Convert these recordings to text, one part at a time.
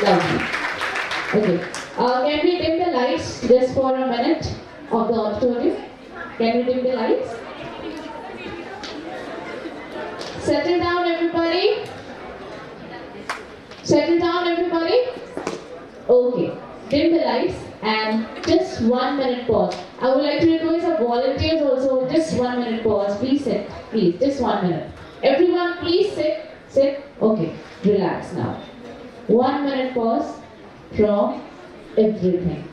Lovely. Okay. Can we dim the lights just for a minute of the auditorium? Can we dim the lights? Settle down, everybody. Settle down, everybody. Okay. Dim the lights and just 1 minute pause. I would like to request our volunteers also. Just 1 minute pause. Please sit. Please. Just 1 minute. Everyone, please sit. Sit. Okay. Relax now. 1 minute pause from everything.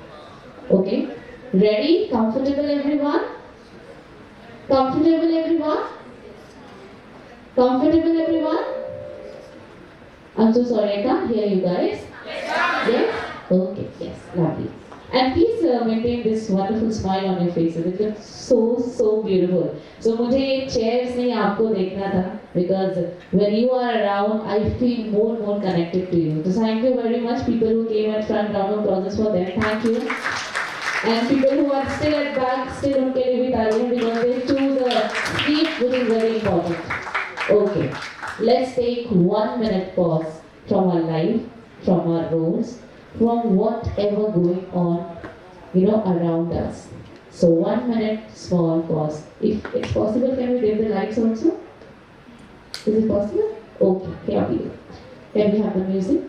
Okay? Ready? Comfortable, everyone? Comfortable, everyone? Comfortable, everyone? I'm so sorry, I can't hear you guys. Yes? Okay, yes, lovely. And please maintain this wonderful smile on your faces. It looks so beautiful. So मुझे ये chairs नहीं आपको देखना था because when you are around, I feel more connected to you. So thank you very much, people who came at front. Round of applause for them. Thank you. And people who are still at back, still उनके लिए भी तालियां because they choose the seat which is very important. Okay, let's take 1 minute pause from our life, from our roles, from whatever going on, around us. So 1 minute small pause. If it's possible, can we dim the lights also? Is it possible? Okay, here we go. Can we have the music?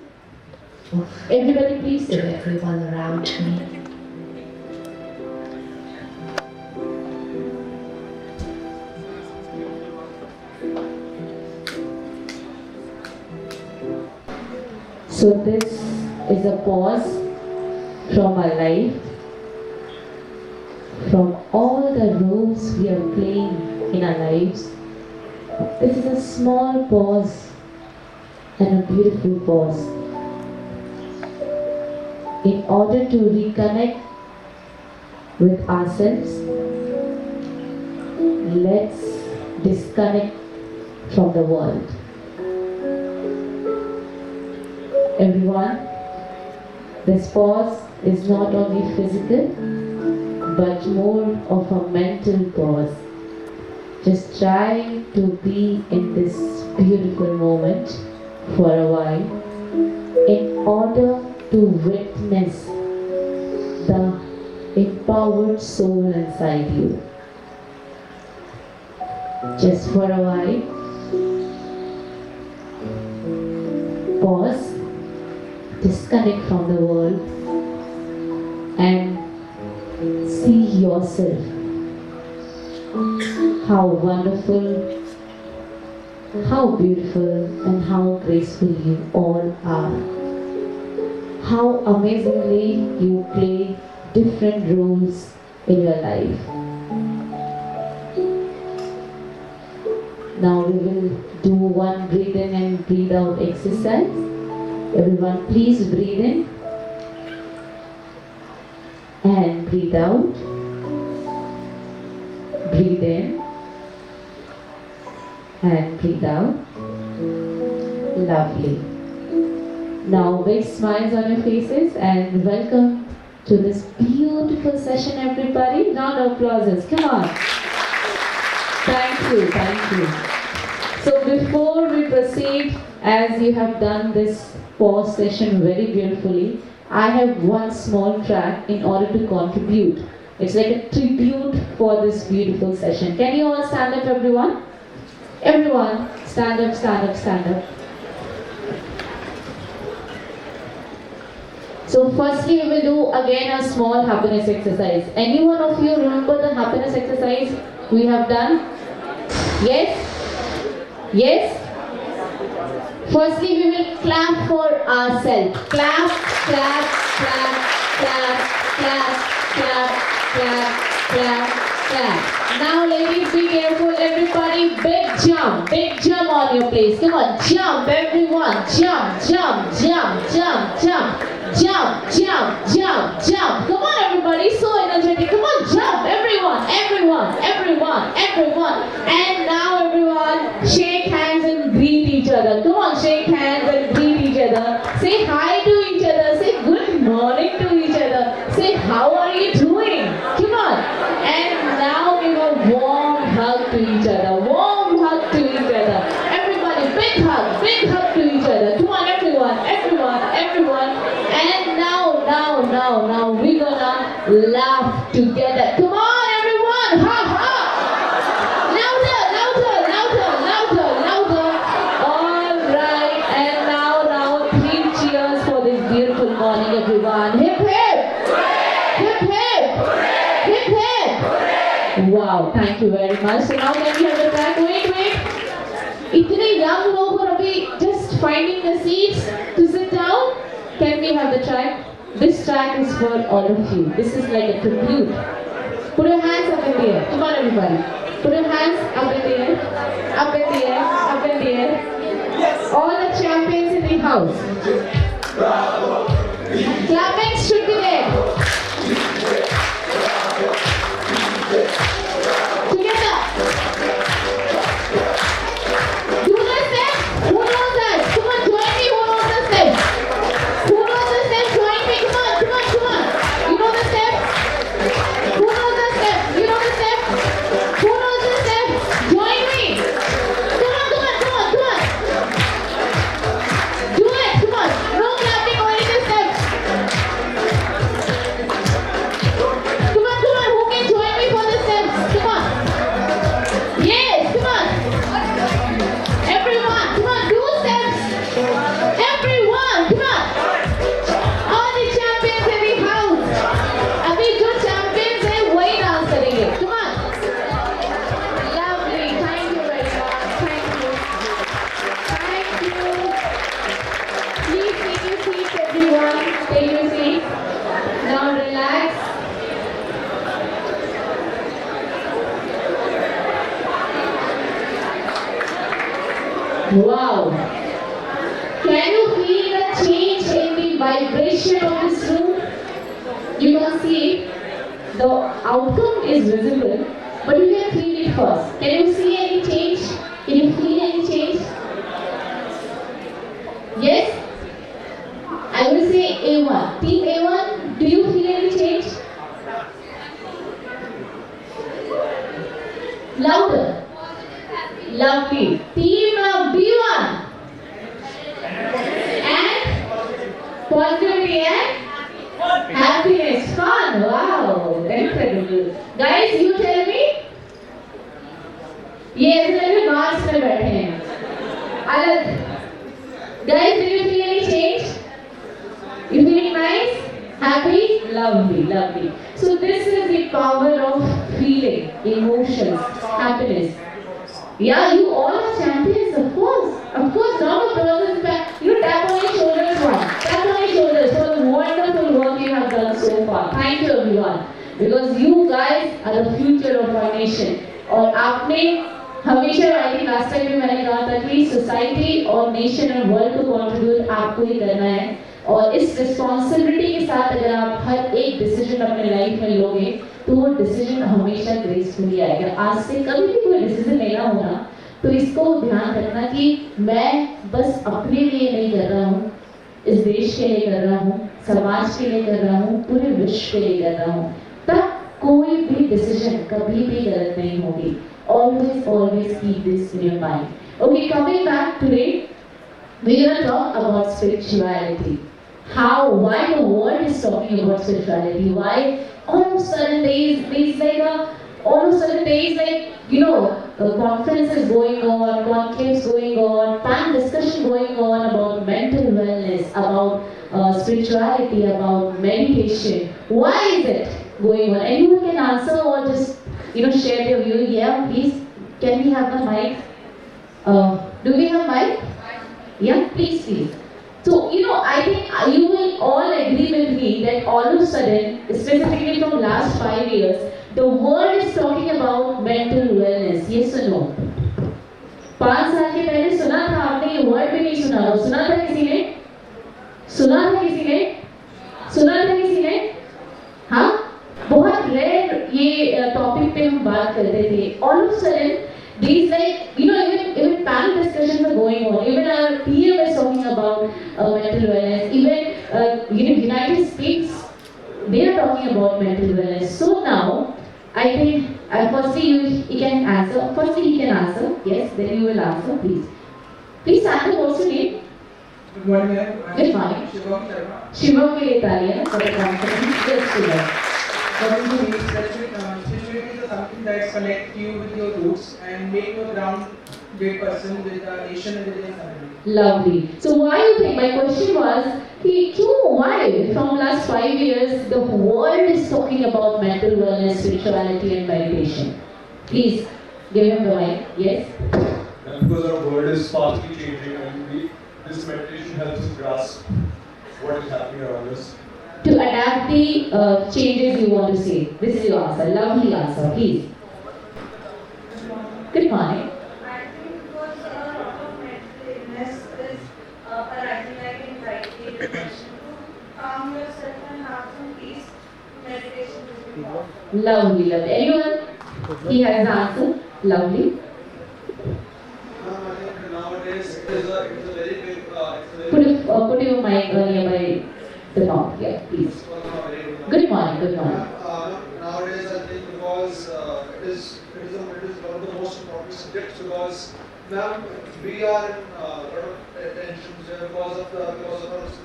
Everybody please sit. Everyone around me. So this is a pause from our life, from all the roles we are playing in our lives. This is a small pause and a beautiful pause. In order to reconnect with ourselves, let's disconnect from the world. Everyone, this pause is not only physical, but more of a mental pause. Just try to be in this beautiful moment for a while in order to witness the empowered soul inside you. Just for a while, pause, disconnect from the world and see yourself. How wonderful, how beautiful and how graceful you all are. How amazingly you play different roles in your life. Now we will do one breathe in and breathe out exercise. Everyone please breathe in and breathe out. Breathe in and breathe out. Lovely. Now big smiles on your faces and welcome to this beautiful session, everybody. Round of applause. Come on. Thank you. So before we proceed, as you have done this pause session very beautifully, I have one small track in order to contribute. It's like a tribute for this beautiful session. Can you all stand up, everyone? Everyone, stand up. So firstly, we will do again a small happiness exercise. Any one of you remember the happiness exercise we have done? Yes? Yes? Firstly, we will clap for ourselves. Clap, clap, clap, clap, clap, clap, clap, clap, clap. Now ladies, be careful, everybody. Big jump on your place. Come on, jump, everyone. Jump. Jump. Come on, everybody. So energetic. Come on, jump, everyone. And now, everyone, shake hands and greet each other. Come on, shake hands and greet each other. Say hi to each other. Say good morning to each other. Say how are you doing? Come on. And now give a warm hug to each other. Everybody, big hug to each other. Come on, everyone. now we're gonna laugh together. Come on, everyone! Ha ha! Louder, louder, louder, louder, louder. All right, and now 3 cheers for this beautiful morning, everyone. Hip hip! Hip hip! Hip hip! Wow, thank you very much. So now can we have the track? Wait. इतने young लोग और अभी just finding the seats to sit down. Can we have the track? This track is for all of you. This is like a tribute. Put your hands up in the air. Come on, everybody. Put your hands up in the air. Up in the air. Up in the air. Yes. All the champions in the house. Clapping should be there. Together. Do the steps. Who knows that? Come on, join me. Who knows the steps? Who knows the steps? Join me. Come on. You know the steps? Who knows the steps? You know the steps? Who knows the steps? Join me. Come on. Do it. Come on. No clapping, only the steps. Come on. Who can join me for the steps? Come on. Yes, come on. Everyone, come on, do steps. Everyone, come on. All the champions in the house. अभी जो champions हैं वही dance करेंगे. Come on. Lovely. Thank you very much. Thank you. Please take your seats, everyone. Take your seats. Now relax. Wow. Can you feel the change in the vibration of this room? You can see the outcome is visible, but you can feel it first. Can you see any change? Can you feel any change? Yes? I will say A1. Team A1, do you feel any change? Louder. Lovely. Team B1. And positivity and happiness. Fun. Wow. Incredible. Guys, you tell me. ये ऐसे लगे मार्च में बैठे हैं. अलग. Guys, do you feel any change? You feeling nice? Happy? Lovely. So this is the power of feeling, emotions, happiness. Yeah, you all are champions, of course. Round of applause back. You tap on your shoulders one. Tap on your shoulders for the wonderful work you have done so far. Thank you everyone. Because you guys are the future of our nation. और आपने हमेशा I think last time भी मैंने कहा था कि society और nation और वर्ल्ड को कंट्रीब्यूट आपको ही करना है. और इस रिस्पॉन्सिबिलिटी के साथ अगर आप हर एक डिसीजन अपने लाइफ में लोगे तो वो डिसीजन हमेशा ग्रेसफुली आएगा. आज से कभी भी कोई डिसीजन लेना हो ना तो इसको ध्यान रखना कि मैं बस अपने लिए नहीं कर रहा हूँ, इस देश के लिए कर रहा हूँ, समाज के लिए कर रहा हूँ, पूरे विश्व के लिए कर रहा हूँ. तब कोई भी डिसीजन कभी भी गलत नहीं होगी. Always keep this in your mind. Okay, coming back today, we're going to talk about spirituality. Why the world is talking about spirituality? Why all of a sudden conferences going on, conclaves going on, panel discussion going on about mental wellness, about spirituality, about meditation. Why is it going on? Anyone can answer or just share their view. Yeah, please. Can we have the mic? Do we have mic? Yeah, please. So, I think you will all agree with me that all of a sudden, specifically from last 5 years, the world is talking about mental wellness. Yes or no? 5 साल के पहले सुना था आपने, ये word भी नहीं सुना हो. सुना था किसी ने? हाँ? बहुत रेयर ये टॉपिक पे हम बात करते थे. All of a sudden, these even panel discussions are going on. Even our PM is talking about mental wellness. Even United States, they are talking about mental wellness. So now, I think firstly he can answer. Yes, then you will answer, please. Please answer. What's your name? Good morning, ma'am. Good morning. Shivam Sharma. Shivam के लिए तालियां for the confidence. Yes, Shivam. According to me, spirituality is something that connects you with your roots and make you a grounded person with the nation and with your family. Lovely. So why you think, my question was कि क्यों, why from last 5 years the world is talking about mental wellness, spirituality and meditation? Please give him the mic. Yes. And because our world is fastly changing, and this meditation helps us grasp what is happening around us. To adapt the changes you want to see. This is your answer. Lovely answer. Please. Good morning. I think because a lot of mental illness is arising like anxiety, depression. To calm yourself and have some peace, meditation is important. Lovely, lovely. Anyone? He has the answer. Lovely. I think nowadays it's a very big. Put your mic nearby the mouth. Yeah, please. Good morning. Good morning. Nowadays, I think because it is one of the most important subjects because now we are in a lot of tensions because of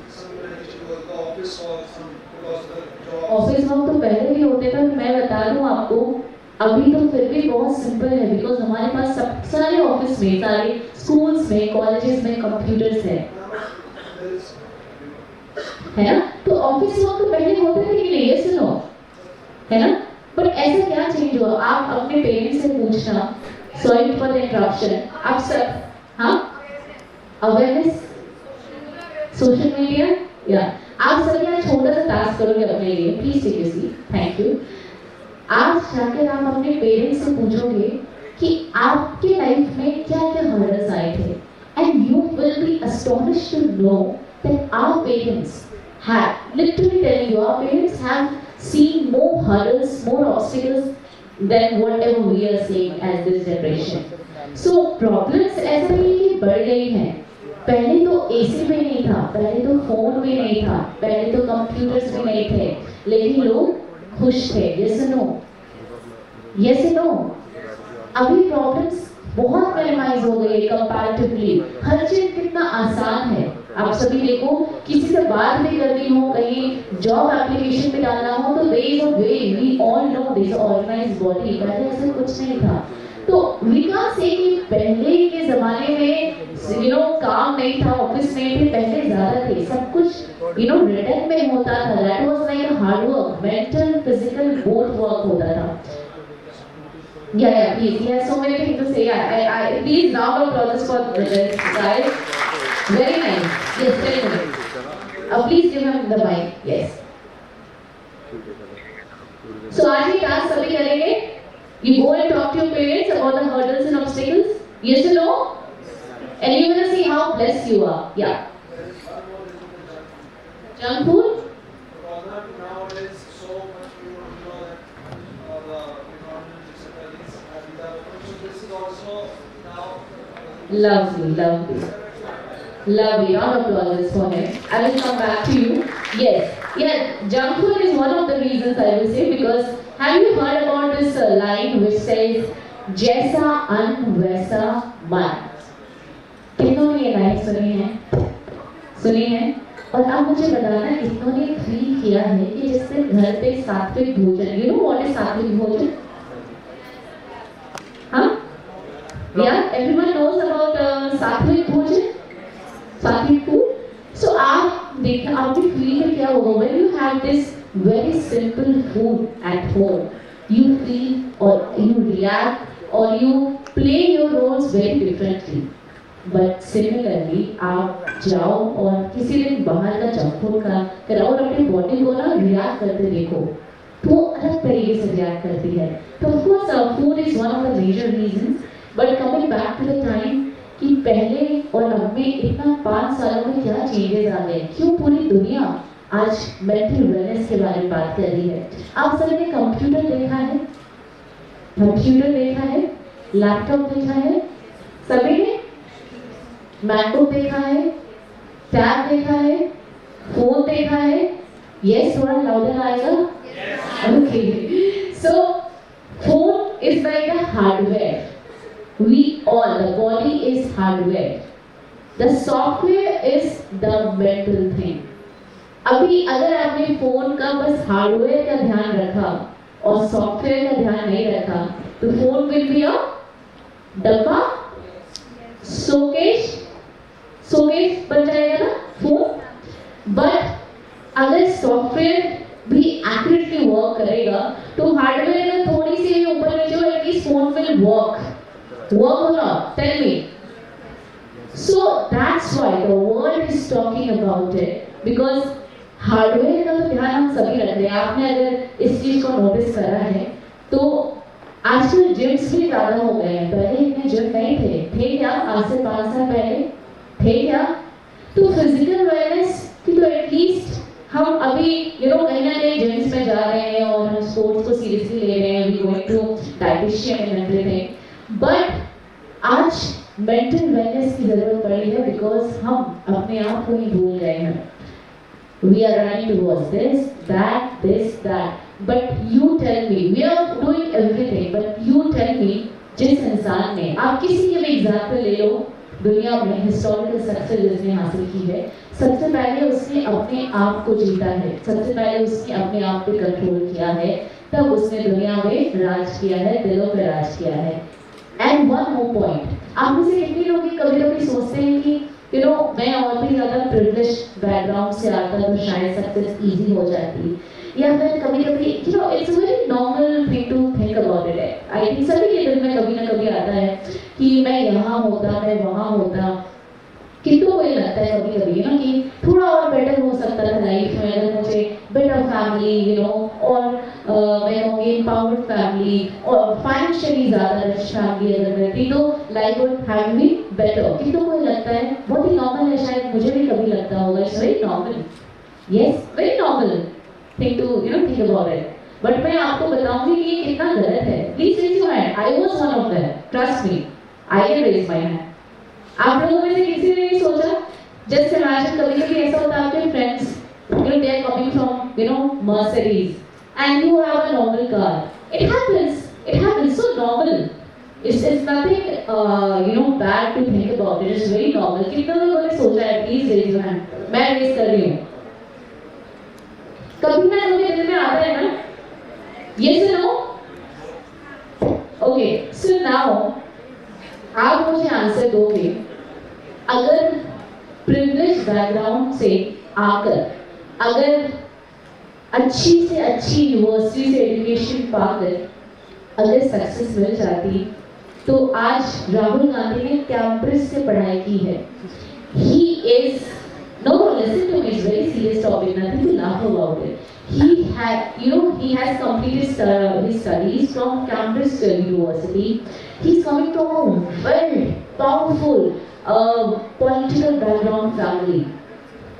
some issue with the office or some because of the job. Office work तो पहले भी होते थे, मैं बता दूं आपको, अभी तो फिर भी बहुत सिंपल है बिकॉज हमारे पास सब सारे ऑफिस में, सारे स्कूल्स में, कॉलेजेस में कंप्यूटर्स हैं, है ना? तो ऑफिस वर्क तो पहले होते थे कि नहीं, ये सुनो, है ना? पर ऐसा क्या चेंज हुआ? आप अपने पेरेंट्स से पूछना, सॉरी फॉर द इंटरप्शन, आप सब, हाँ, अवेयरनेस, सोशल मीडिया, या आप सब यहाँ छोटा सा टास्क करोगे अपने लिए, please take your seat, thank you. आज जाकर आप अपने पेरेंट्स से पूछोगे कि आपके लाइफ में क्या क्या हर्डल्स आए थे, and you will be astonished to know that our parents have, literally telling you, our parents have seen more hurdles, more obstacles than whatever we are seeing as this generation. So problems ऐसा नहीं है कि बढ़ गई हैं, पहले तो AC भी नहीं था, पहले तो फोन भी नहीं था, पहले तो कंप्यूटर्स भी नहीं थे, लेकिन लोग खुश थे। Yes no, yes no. अभी प्रॉब्लम्स बहुत मिनिमाइज हो गई है कंपैरेटिवली, हर चीज कितना आसान है। आप सभी देखो, किसी से बात भी करनी हो, कहीं जॉब एप्लीकेशन में डालना हो, तो there is a way, we all know this organised body, पहले ऐसा कुछ नहीं था। तो वी कांट से कि पहले के जमाने में यू नो काम नहीं था, ऑफिस नहीं थे, पहले ज्यादा थे, सब कुछ यू नो रिटर्न में होता था, that was like a hard work, mental physical both work होता था। Yeah, please. He has so many things to say. Please round of applause for this guys. Very nice. Yes, very nice. Please give him the mic. Yes. So आज ये task सभी करेंगे. You go and talk to your parents about the hurdles and obstacles. Yes or no? And you're gonna see how blessed you are. Yeah. Junk food? Nowadays, so much you know that the economic disabilities so this is also now. Lovely, lovely. Lovely. Round of applause for him. I will come back to you. Yes. Yeah, junk food is one of the reasons I will say, because have you heard about this line which says, जैसा अन्न वैसा मन? कितनों ने ये line सुनी है? सुनी है? और अब मुझे बताना कितनों ने फील किया है कि जैसे घर पे सात्विक भोजन, you know what is सात्विक भोजन? हाँ? Yeah, everyone knows about सात्विक भोजन, सात्विक food. So आप देखिए, आपके फील में क्या होगा when you have this very simple food at home? You feel or you react or you play your roles very differently. But similarly, आप जाओ और किसी दिन बाहर का जंक फूड का कराओ और अपनी बॉडी को ना रिएक्ट करते देखो, तो वो अलग तरीके से रिएक्ट करती है। तो of course food is one of the major reasons. But coming back to the time कि पहले और अब में इतना 5 सालों में क्या चेंजेस आ गए, क्यों पूरी दुनिया आज मेंटल वेलनेस के बारे में बात कर रही है। आप सभी ने कंप्यूटर देखा है, कंप्यूटर देखा है, लैपटॉप देखा है, सभी ने मैकबुक देखा है, टैब देखा है, फोन देखा है। यस, थोड़ा लाउडर आएगा? Okay, so phone is like a hardware. We all, the body is hardware. The software is the mental thing. अभी अगर आपने फोन का बस हार्डवेयर का ध्यान रखा और सॉफ्टवेयर का ध्यान नहीं रखा तो फोन विल बी अ डब्बा, शोकेस बन जाएगा ना फोन. बट अगर सॉफ्टवेयर भी एक्यूरेटली वर्क करेगा तो हार्डवेयर में थोड़ी सी ऊपर नीचे हो at least phone will work or not? Tell me. So that's why the world is talking about it because hardware का तो ध्यान हम सभी रख रहे हैं. आपने अगर इस चीज को नोटिस करा है तो आजकल जिम्स भी ज्यादा हो गए हैं. पहले इतने जिम नहीं थे क्या? आज से 5 साल पहले थे क्या? तो फिजिकल वेलनेस की तो एटलीस्ट हम अभी कहीं ना कहीं जिम्स में जा रहे हैं और हम स्पोर्ट्स को सीरियसली ले रहे हैं. We going to dietician and everything. But आज मेंटल वेलनेस की जरूरत पड़ी है बिकॉज हम अपने आप को ही भूल गए हैं. We are running towards this, that. But you tell me, we are doing everything. But you tell me, जिस इंसान ने, आप किसी के भी एग्जाम्पल ले लो दुनिया में हिस्टोरिकल सक्सेस जिसने हासिल की है, सबसे पहले उसने अपने आप को जीता है, सबसे पहले उसने अपने आप पे कंट्रोल किया है, तब उसने दुनिया में राज किया है, दिलों पे राज किया है. एंड वन मोर पॉइंट, आप में से कितने लोग कभी कभी सोचते हैं कि मैं और भी ज़्यादा प्रिविलेज बैकग्राउंड से आता तो शायद सक्सेस इजी हो जाती, या फिर कभी कभी it's very normal thing to think about it. I think सभी के दिल में कभी ना कभी आता है कि मैं यहाँ होता, मैं वहाँ होता. कितनों को ये लगता है कभी कभी कि थोड़ा और बेटर हो सकता था लाइफ में अगर मुझे बेटर फैमिली और मैं कहूँगी एम्पावर्ड फैमिली और फाइनेंशियली ज़्यादा रिच फैमिली अगर रहती तो life would have been better. कितनों को लगता है, बहुत ही नॉर्मल है, शायद मुझे भी कभी लगता होगा. It's very normal, yes very normal thing to think about it. But मैं आपको बताऊंगी कि ये कितना गलत है. Please raise your hand. I was one of them, trust me, I can raise my hand. आप लोगों में से किसी ने नहीं सोचा? जस्ट इमेजिन कभी कभी ऐसा होता है आपके friends they are coming from Mercedes and you have a normal car. It happens so normal. It's nothing bad to think about it. It's very normal. कितने लोगों ने सोचा है? Please raise your hand. मैं रेज कर रही हूँ. कभी ना कभी दिल में आता है ना? Yes or no? Okay, so now आप मुझे आंसर दोगे. अगर प्रिविलेज बैकग्राउंड से आकर अगर अच्छी से अच्छी यूनिवर्सिटी से एजुकेशन पाकर अगर सक्सेस मिल जाती तो आज राहुल गांधी ने कैम्ब्रिज से पढ़ाई की है. He is no listen to me, it's very serious topic, nothing to laugh about it. He has completed his studies from Cambridge University. He's coming from a very powerful political background family.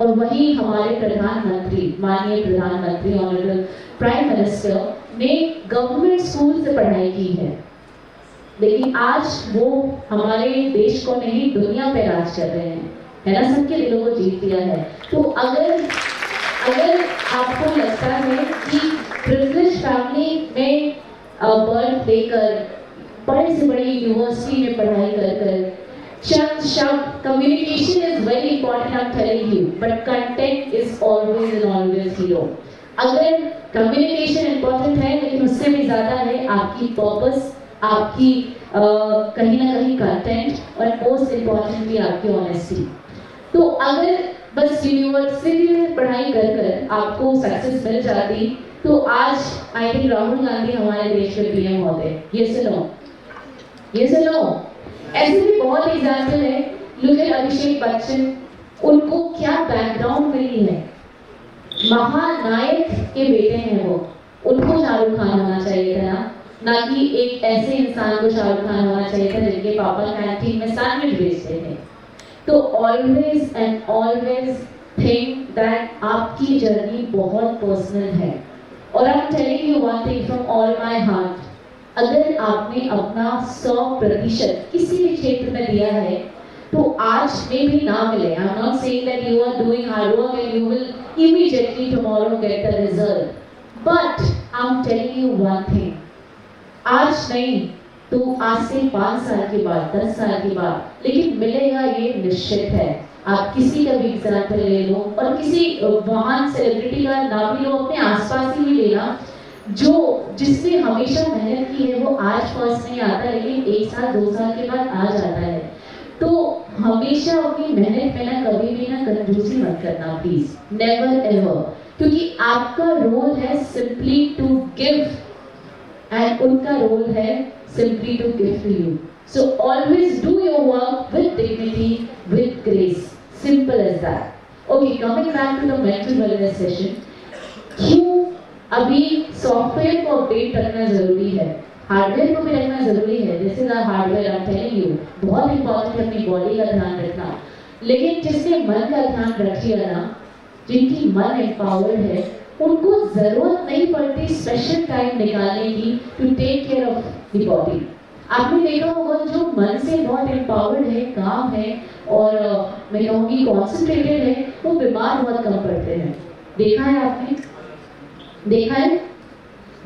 और वही हमारे प्रधानमंत्री, माननीय प्रधानमंत्री honourable prime minister ने government school से पढ़ाई की है. लेकिन आज वो हमारे देश को नहीं दुनिया पे राज कर रहे हैं, है ना? सबके दिलों को जीत लिया है. तो अगर आपको लगता है कि प्रिविलेज फैमिली में बर्थ लेकर बड़े से बड़ी यूनिवर्सिटी में पढ़ाई कर चंद शब्द, communication is very important, I am telling you, but content is always and always hero. अगर कम्युनिकेशन इंपॉर्टेंट है लेकिन उससे भी ज्यादा है आपकी पर्पस, आपकी कहीं ना कहीं कंटेंट और मोस्ट इंपॉर्टेंटली आपकी ऑनेस्टी. तो अगर बस यूनिवर्सिटी में पढ़ाई कर आपको सक्सेस मिल जाती तो आज आई थिंक राहुल गांधी हमारे देश में पीएम होते. यस और नो? यस और नो? ऐसे भी बहुत एग्जाम्पल है. लुक एट अभिषेक बच्चन, उनको क्या बैकग्राउंड मिली है. महानायक के बेटे हैं वो. उनको शाहरुख खान होना चाहिए था ना कि एक ऐसे इंसान को शाहरुख खान होना चाहिए था जिनके पापा कैंटीन में सैंडविच बेचते थे. तो always and always think that आपकी जर्नी बहुत पर्सनल है. और आई am telling you one thing from all my heart, अगर आपने अपना 100% किसी भी क्षेत्र में दिया है तो आज में भी ना मिले. I am not saying that you are doing hard work and you will immediately tomorrow get the result, but I am telling you one thing, आज नहीं तो आज से 5 साल के बाद, 10 साल के बाद, लेकिन मिलेगा ये निश्चित है। आप किसी का भी एग्जाम्पल ले लो और किसी महान सेलिब्रिटी का ना भी लो, अपने आसपास ही लेना, जो जिसने हमेशा मेहनत की है वो आज फर्स्ट नहीं आता, लेकिन 1 साल 2 साल के बाद आ जाता है। तो हमेशा अपनी मेहनत में ना कभी भी ना कंजूसी मत करना प्लीज, नेवर एवर, क्योंकि आपका रोल है सिंपली टू गिव एंड उनका रोल है simply to give to you. So always do your work with dignity, with grace. Simple as that. Okay, coming back to the mental wellness session. क्यों अभी software को update करना जरूरी है, hardware को भी रखना जरूरी है। This is hardware, I am telling you, बहुत इंपॉर्टेंट है अपनी बॉडी का ध्यान रखना। लेकिन जिसने मन का ध्यान रख लिया ना, जिनकी मन एम्पावर्ड है, उनको जरूरत नहीं पड़ती स्पेशल टाइम निकालने की to take care of the body. आपने देखा होगा जो मन से बहुत एम्पावर्ड है, काम है और मैं कहूँगी कॉन्सेंट्रेटेड है, वो बीमार बहुत कम पड़ते हैं। देखा है आपने? देखा है?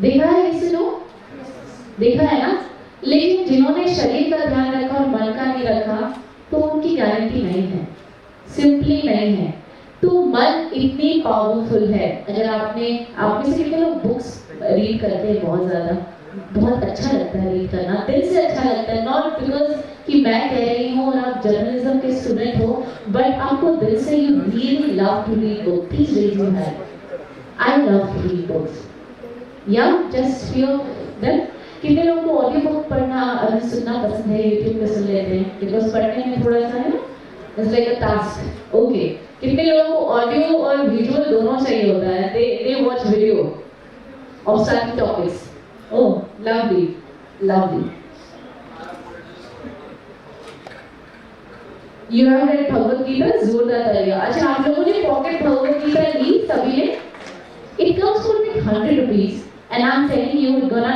देखा है किसी लोग? देखा है ना? लेकिन जिन्होंने शरीर का ध्यान रखा और मन का नहीं रखा, तो उनकी गारंटी नहीं है, सिंपली नहीं है। तो मन इतनी पावरफुल है। अगर आप में से कितने लोग बुक्स रीड करते हैं? बहुत ज़्यादा, बहुत अच्छा लगता है रीड करना, दिल से अच्छा लगता है, नॉट बिकॉज कि मैं कह रही हूँ और आप जर्नलिज्म के स्टूडेंट हो, बट आपको दिल से you really love to read book. Please raise your hand. I love to read books. या जस्ट फील दैट। कितने लोगों को ऑडियो बुक पढ़ना सुनना पसंद है? यूट्यूब पे सुन लेते हैं, बिकॉज पढ़ने में थोड़ा सा है ना, it's like a task. Okay, कितने लोगों को ऑडियो और विजुअल दोनों चाहिए होता है? They watch video of certain topics. Oh lovely, lovely. You have read Bhagavad Gita? जोरदार तालियां। अच्छा, आप लोगों ने पॉकेट भगवद गीता ली सभी ने? It comes for like 100 rupees and I'm telling you it's gonna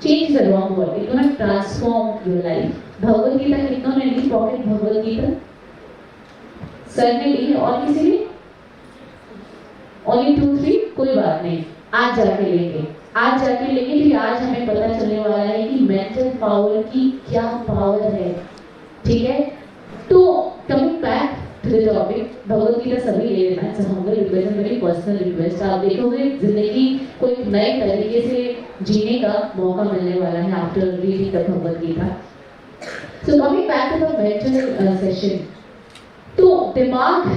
change the wrong word, it's gonna transform your life. Bhagavad Gita कितनों ने ली? पॉकेट भगवद गीता सर ने ली और किसी ने? ओनली 2-3? कोई बात नहीं, आज जाके लेंगे, आज जाके लेंगे। फिर आज हमें पता चलने वाला है कि मेंटल पावर की क्या पावर है, ठीक है? तो coming back to the topic, Bhagavad Gita सभी ले लेना, it's humble request, very personal request. आप देखोगे जिंदगी को एक नए तरीके से जीने का मौका मिलने वाला है after reading the Bhagavad Gita. So coming back to the mental session, तो दिमाग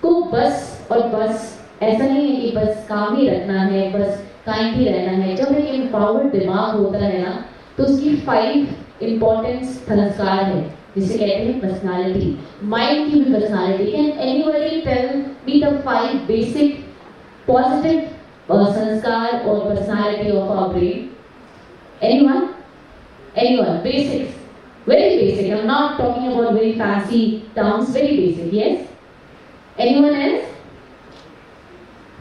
को बस और बस ऐसा नहीं है कि बस काम ही रखना है, बस काइंड ही रहना है। जब एक एम्पावर्ड दिमाग होता है ना, तो उसकी 5 इंपॉर्टेंट संस्कार है, जिसे कहते हैं पर्सनालिटी। माइंड की भी personality. Can anybody tell me the 5 basic positive sanskar और personality of our brain? Anyone? Anyone? Basics, very basic. I'm not talking about very fancy terms, very basic. Yes? Anyone else?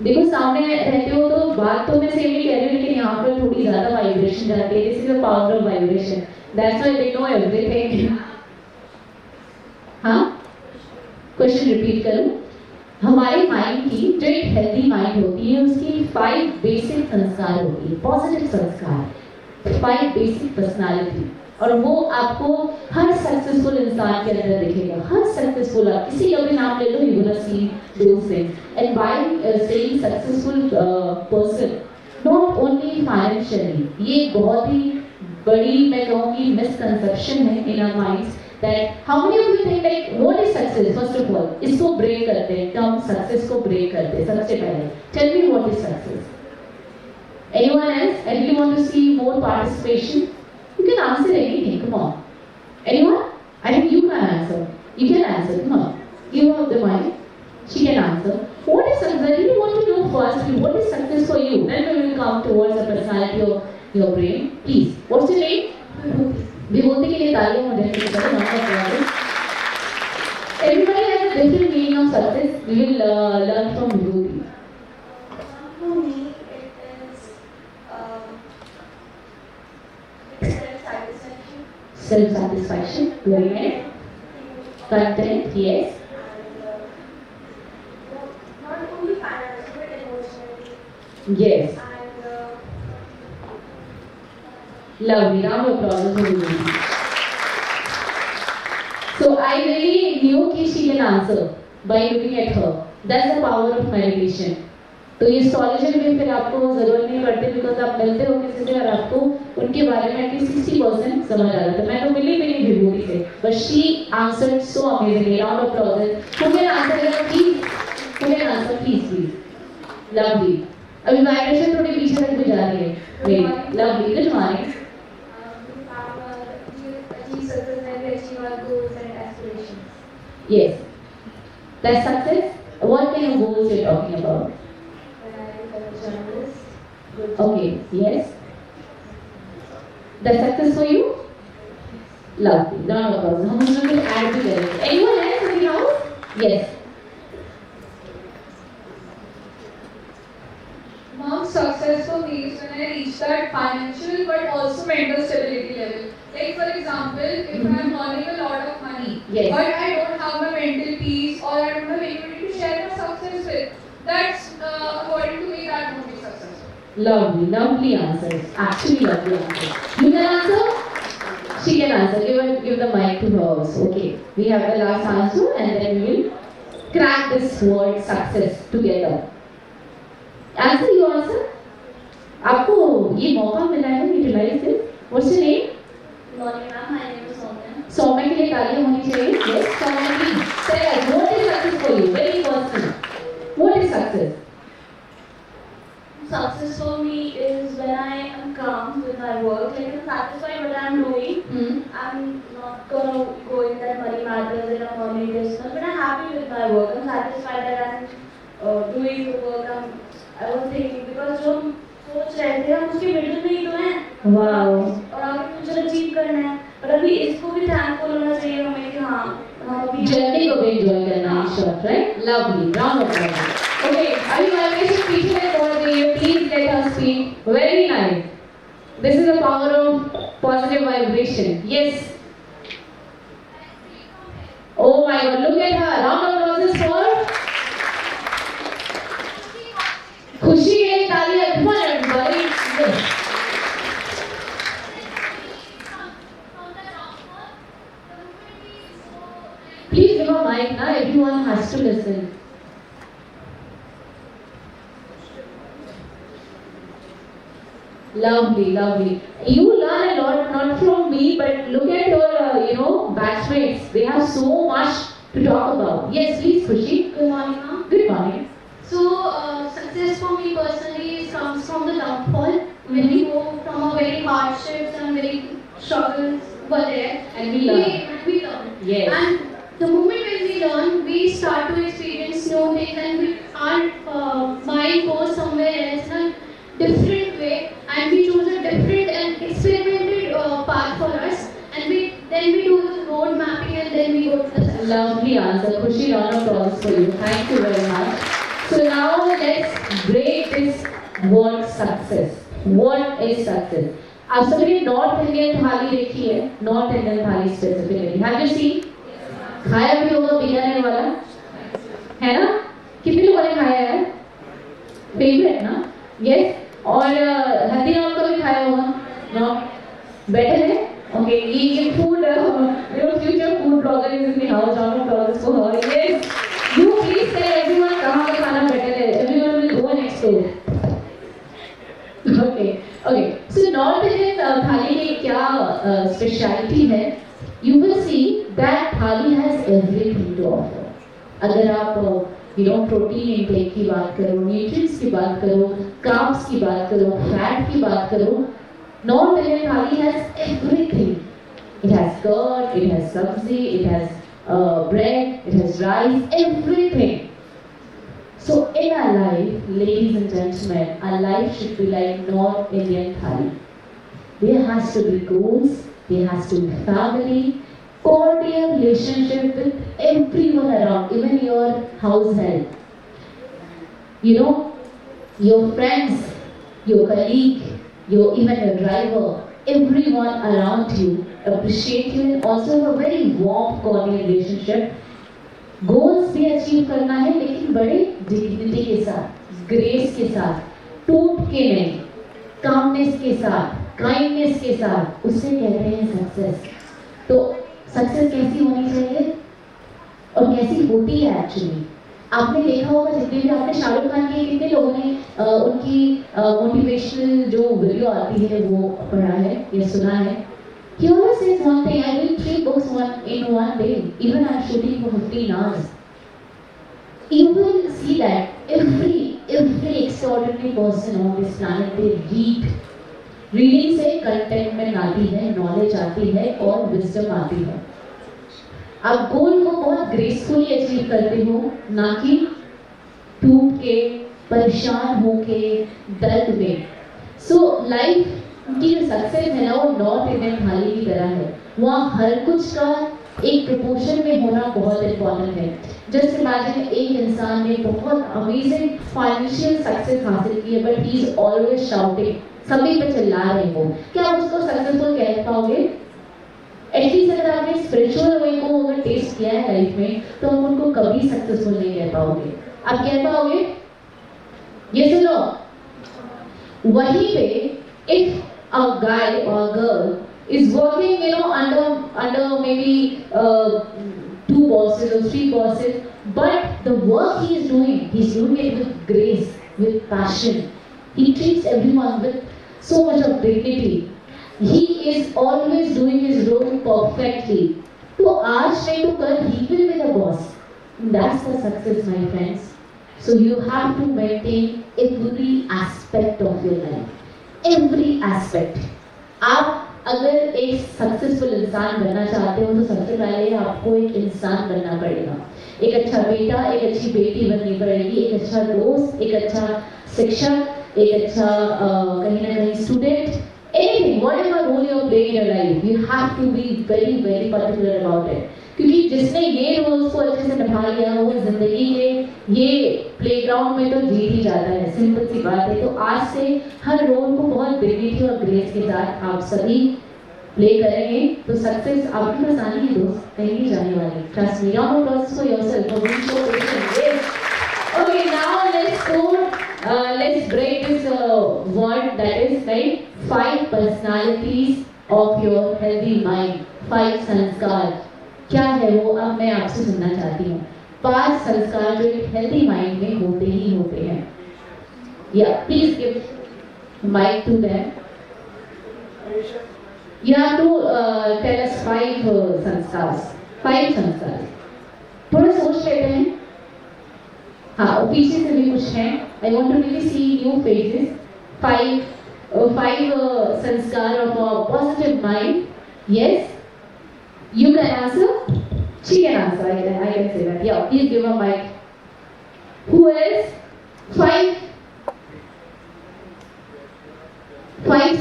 देखो सामने रहते हो तो बात तो मैं सेम ही कह रही हूँ, लेकिन यहाँ पर थोड़ी ज्यादा वाइब्रेशन जाती है। This is the power of vibration, that's why they know everything. हाँ, क्वेश्चन रिपीट करूँ। हमारे माइंड की, जो एक हेल्दी माइंड होती है, उसकी 5 बेसिक संस्कार होती है, पॉजिटिव संस्कार, 5 बेसिक पर्सनालिटी। और वो आपको हर सक्सेसफुल इंसान के अंदर दिखेगा। हर सक्सेसफुल, आप किसी का भी नाम ले लो, you will see those things. And by saying successful person, not only financially, ये बहुत ही बड़ी मैं कहूँगी मिसकंसेप्शन है in our minds, that how many of you think like what is success? First of all इसको ब्रेक करते हैं, टर्म सक्सेस को ब्रेक करते हैं सबसे पहले। Tell me what is success? Anyone else? And you want to see more participation? You can answer anything, come on. Anyone? I think you can answer. You can answer, come on. Give her the mic. She can answer. What is success? I really want to know first, what is success for you? Then we will come towards the personality of your brain. Please, what's your name? Vibhuti के लिए तालियां हो जाएंगी, चलो नाम बताओ। Everybody has a different meaning of success. We will learn from Vibhuti. For me, it is self-satisfaction. Self-satisfaction, very nice. Content, yes. And not only financially but emotionally. Yes. And Lovely. Round of applause for you. So I really knew कि she can answer by looking at her. That's the power of meditation. तो ये solution भी फिर आपको जरूरत नहीं पड़ती because आप मिलते हो किसी से और आपको उनके बारे में एटलीस्ट 60% समझ आ जाता है. मैं तो मिली भी नहीं विभूति से, but she answered so amazingly. Round of applause. Who can answer please? Who can answer please? Lovely. अभी वाइब्रेशन थोड़ी पीछे तक भी जा रही है. Great. Lovely. Good morning. Achieve success and we achieve our goals and aspirations. Yes. That's success. What kind of goals you're talking about? When I become a journalist, good. Okay. Yes. That's success for you? Lovely. Round of applause. हम उसमें कुछ add भी करेंगे. Anyone else in the house? Yes. Mom, success for me is when I reach that financial but also mental stability level. Like for example, if I am earning a lot of money, Yes. but I don't have my mental peace or I don't have anybody to share my success with, that's according to me that won't be successful. Lovely. Lovely answers. Actually lovely answers. You can answer? She can answer. Give the mic to her also. Okay. We have the last answer and then we will crack this word success together. Answer, you answer. आपको ये मौका मिला है utilise this. What's your name? Good morning, ma'am. My name is Soumya. सौम्य के लिए तालियां होनी चाहिए. Yes, Saumya please. Tell us what is success for you? Very personal. What is success? Success for me is when I am calm with my work, like I'm satisfied with what I'm doing. I'm not gonna go in that money matters and I'm earning this, but I'm happy with my work. I'm satisfied that I'm doing the work. I was thinking because जो हम सोच रहे थे हम उसके middle में ही तो हैं. Wow. और आगे फ्यूचर अचीव करना है. और अभी इसको भी थैंकफुल होना चाहिए हमें कि हाँ हम अभी जर्नी को भी एंजॉय करना है short, right? Lovely. Round of applause. Okay, अभी वाइब्रेशन पीछे में छोड़ दीजिए. Please let us speak. Very nice. This is the power of positive vibration. Yes. Oh my God, look at her. Round of applause for खुशी के लिए तालियां. Come on everybody. Yes. Please give a mic now. Everyone has to listen. Lovely, lovely. You learn a lot, not from me, but look at your, batchmates. They have so much to talk about. Yes, please, Khushi. Good morning, ma'am. Good morning. So, success for me personally comes from the downfall. When we go from a very hardships and very struggles were there, And we learn. we learn. Yes. And the moment when we learn, we start to experience new things, and our mind goes somewhere else in a different way, and we choose a different and experimented path for us, and then we do the road mapping, and then we go to the success. Lovely answer. Khushi, round of applause for you. Thank you very much. So now let's break this word success. What is success? आप सबने north Indian थाली देखी है? North Indian थाली specifically. Have you seen? खाया भी होगा बीकानेर वाला, है ना? कितने लोगों ने खाया है? फेवरेट ना? Yes. और हल्दीराम का भी खाया होगा? No? Better है? Okay. ये food, future food blogger is in the house. Round of applause for her. Yes. You please tell everyone कहाँ का खाना better है. Everyone will go next door. Okay. Okay. So North Indian थाली में क्या speciality है? You will see that थाली has everything to offer. अगर आप प्रोटीन इंटेक की बात करो, न्यूट्रिएंट्स की बात करो, कार्ब्स की बात करो, फैट की बात करो, नॉर्थ इंडियन थाली has everything. It has curd, it has sabzi, it has bread, it has rice, everything. So in our life, ladies and gentlemen, our life should be like North Indian thali. There has to be goals, there has to be family, cordial relationship with everyone around, even your house help. Your friends, your colleague, even your driver, everyone around you appreciate you and also have a very warm, cordial relationship. Goals भी achieve करना है लेकिन बड़े dignity के साथ, grace के साथ, टूट के नहीं, कामनेस के साथ, काइंडनेस के साथ, उससे कहते हैं सक्सेस। तो सक्सेस कैसी होनी चाहिए और कैसी होती है एक्चुअली? आपने देखा होगा, जितने भी आपने शाहरुख खान के कितने लोगों ने उनकी मोटिवेशनल जो वीडियो आती है वो पढ़ा है या सुना है? He always says one thing, I read 3 books in one day, even I'm shooting for 15 hours. You will see that every extraordinary person on this planet, they read. Reading से contentment आती है, knowledge आती है और wisdom आती है। आप गोल को बहुत ग्रेसफुली अचीव करते हो, ना कि टूट के, परेशान होके, दर्द में। सो लाइफ की जो सक्सेस है ना, वो नॉर्थ इंडियन थाली की तरह है। वहाँ हर कुछ का एक प्रोपोर्शन में होना बहुत इम्पोर्टेंट है। जस्ट इमेजिन, एक इंसान ने बहुत अमेजिंग फाइनेंशियल सक्सेस हासिल की है, but he is always shouting, सभी पे चिल्ला रहे हो, क्या आप उसको सक्सेसफुल कह पाओगे? एटलीस्ट अगर आपने स्पिरिचुअल वे को अगर टेस्ट किया है लाइफ में, तो आप उनको कभी सक्सेसफुल नहीं कह पाओगे। आप कह पाओगे? ये सुनो, वहीं पे if a guy or a girl is working, under maybe 2 bosses or 3 bosses, but the work he's doing it with grace, with passion. He treats everyone with so much of dignity. He is always doing his role perfectly. तो आज नहीं तो कल he will be the boss. That's the success, my friends. So you have to maintain every aspect of your life. Every aspect. आप अगर एक successful इंसान बनना चाहते हो, तो सबसे पहले आपको एक इंसान बनना पड़ेगा। एक अच्छा बेटा, एक अच्छी बेटी बननी पड़ेगी, एक अच्छा दोस्त, एक अच्छा शिक्षक, एक अच्छा कहीं ना कहीं student, anything, whatever role you are playing in your life, you have to be very very particular about it. क्योंकि जिसने ये रोल्स को अच्छे से निभा लिया, वो जिंदगी के ये प्लेग्राउंड में तो जीत ही जाता है। सिंपल सी बात है। तो आज से हर रोल को बहुत डिग्निटी और ग्रेस के साथ आप सभी प्ले करेंगे, तो सक्सेस आपके पास आनी है दोस्त, कहीं नहीं जाने वाली। Trust me, round of applause for yourself for being so patient. Okay, now let's break this word, that is like 5 personalities of your healthy mind, 5 संस्कार। क्या है वो, अब मैं आपसे सुनना चाहती हूँ। 5 संस्कार जो एक हेल्दी माइंड में होते ही होते हैं। या please give mic to them. You have to tell us 5 संस्कार, 5 संस्कार। थोड़ा सोच लेते हैं। हाँ, पीछे से भी कुछ हैं। I want to really see new faces. 5 संस्कार of a positive mind. Yes, you can answer. She can answer. I can say that. Yeah, please give her mic. Who else? 5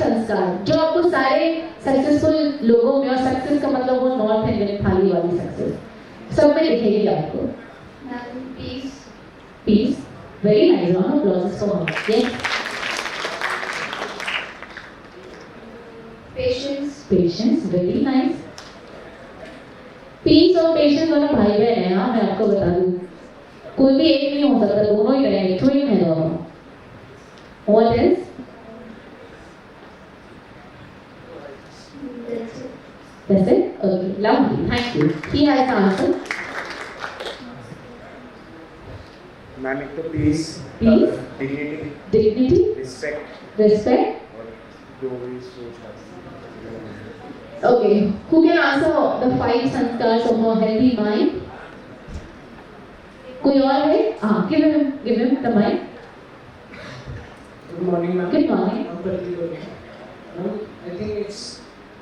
संस्कार जो आपको सारे सक्सेसफुल लोगों में, और सक्सेस का मतलब वो नॉर्थ इंडियन थाली वाली सक्सेस, सब में दिखेगी आपको। Peace. Very nice. Round of applause for her. Yes. Patience. Very nice. Peace और patience दोनों भाई बहन हैं। हाँ, मैं आपको बता दूँ, कोई भी एक नहीं हो सकता, दोनों ही रहेंगे, twin है दोनों। What else? That's it? Okay, lovely. Thank you. He has answered. Ma'am, एक तो पीस, डिग्निटी, रिस्पेक्ट और जो भी सोच है। Okay, who can answer the 5 संस्कार of a healthy mind? कोई और है? हाँ, give him the mic. Good morning, ma'am. Good morning. I'm Pradeep. Ma'am, I think it's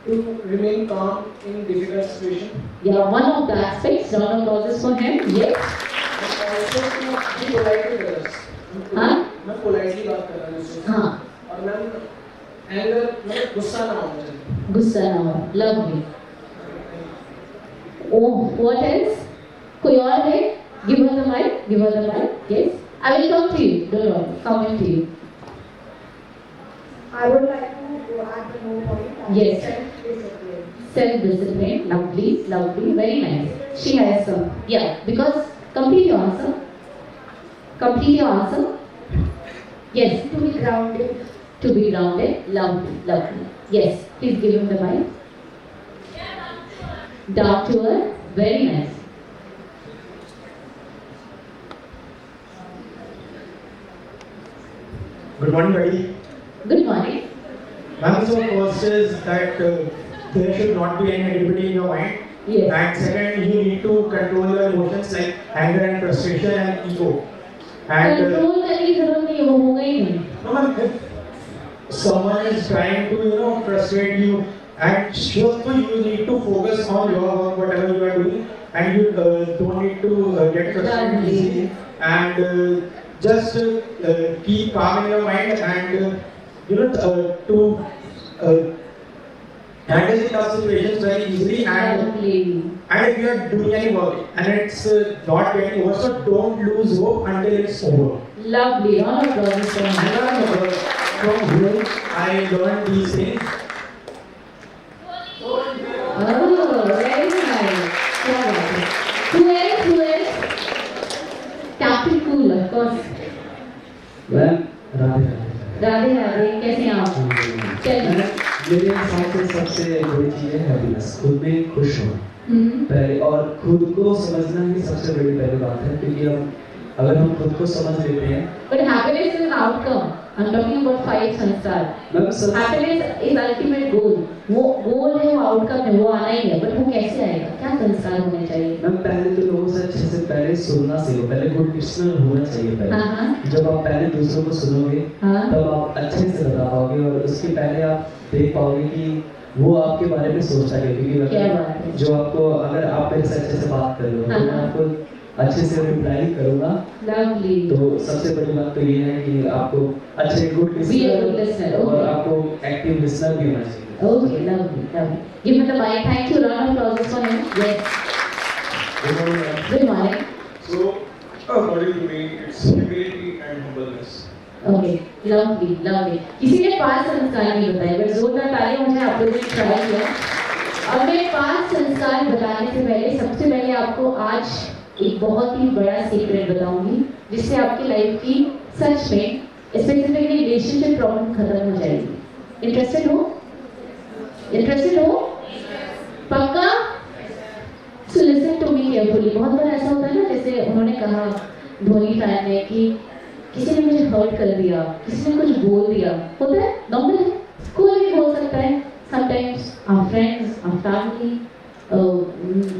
to remain calm in difficult situation. Yeah, one of the aspects. Round of applause for him. Yes. But also to be polite with others. हाँ? मैं politely बात कर रहा हूँ उससे। हाँ, और ma'am anger मतलब गुस्सा ना होना चाहिए। गुस्सा ना हो। Lovely. Oh, what else? कोई और है? Give her the mic. Yes. I will come to you. Don't worry. Coming to you. I would like to add one more point. Yes. Self-discipline. Self-discipline. Lovely. Very nice. She has some. Yeah, because complete your answer. Yes. To be grounded. to be grounded. Lovely, lovely. Yes, please give him the mic. Down to earth, very nice. Good morning, buddy. Good morning. Ma'am, so first is that there should not be any negativity in your mind. Yes. And second, you need to control your emotions like anger and frustration and ego. And control करने की जरूरत नहीं है, वो होगा ही नहीं. no, ma'am, if someone is trying to frustrate you, and sure, so you need to focus on your work, whatever you are doing, and you don't need to get frustrated easily. And just keep calm in your mind and to handle the tough situations very easily. And if you are doing any work and it's not getting over, so don't lose hope until it's over. Lovely. Round of applause for him. And from here, I learned these things. Oh, very nice. क्या बात है. Who else? Who else? Captain Cool, of course. Ma'am Radhe Radhe Radhe, कैसे हैं आप? चलिए. मेरे हिसाब से सबसे बड़ी चीज़ है हैप्पीनेस, खुद में खुश होना पहले, और खुद को समझना ही सबसे बड़ी पहली बात है, क्योंकि अगर हम खुद को समझ लेते हैं. But happiness is an outcome. I'm talking about 5 संस्कार. Happiness is ultimate goal. वो goal है, वो outcome है, वो आना ही है. But वो कैसे आएगा? क्या संस्कार होने चाहिए? मैम पहले तो लोगों से अच्छे से पहले सुनना सीखो, पहले गुड लिसनर होना चाहिए पहले. हाँ. जब आप पहले दूसरों को सुनोगे तब आप अच्छे से बता पाओगे, और उसके पहले आप देख पाओगे कि वो आपके बारे में सोचता है. क्योंकि जो आपको, अगर आप मेरे से अच्छे से बात कर रहे हो तो मैं आपको अच्छे से रिप्लाई करूँगा. Lovely. तो सबसे बड़ी बात तो ये है कि आपको अच्छे गुड लिसनर और आपको एक्टिव लिसनर भी होना चाहिए. Okay, lovely, lovely. Give me the mic. Thank you. Round of applause for him. Yes. Good morning. So, according to me, it's humility and humbleness. Okay, lovely, lovely. किसी ने 5 संस्कार नहीं बताए, बट जोरदार तालियां मुझे आप लोगों ने ट्राई किया. और मैं 5 संस्कार बताने से पहले सबसे पहले आपको आज एक बहुत ही बड़ा सीक्रेट बताऊंगी, जिससे आपकी लाइफ की सच में स्पेसिफिकली रिलेशनशिप प्रॉब्लम खत्म हो जाएगी. इंटरेस्टेड हो? इंटरेस्टेड हो? पक्का? So listen to me carefully. बहुत बार ऐसा होता है ना, जैसे उन्होंने कहा ढोली फैन ने कि किसी ने मुझे हर्ट कर दिया, किसी ने कुछ बोल दिया. होता है, नॉर्मल है, कोई भी बोल सकता है. Sometimes our friends, our family,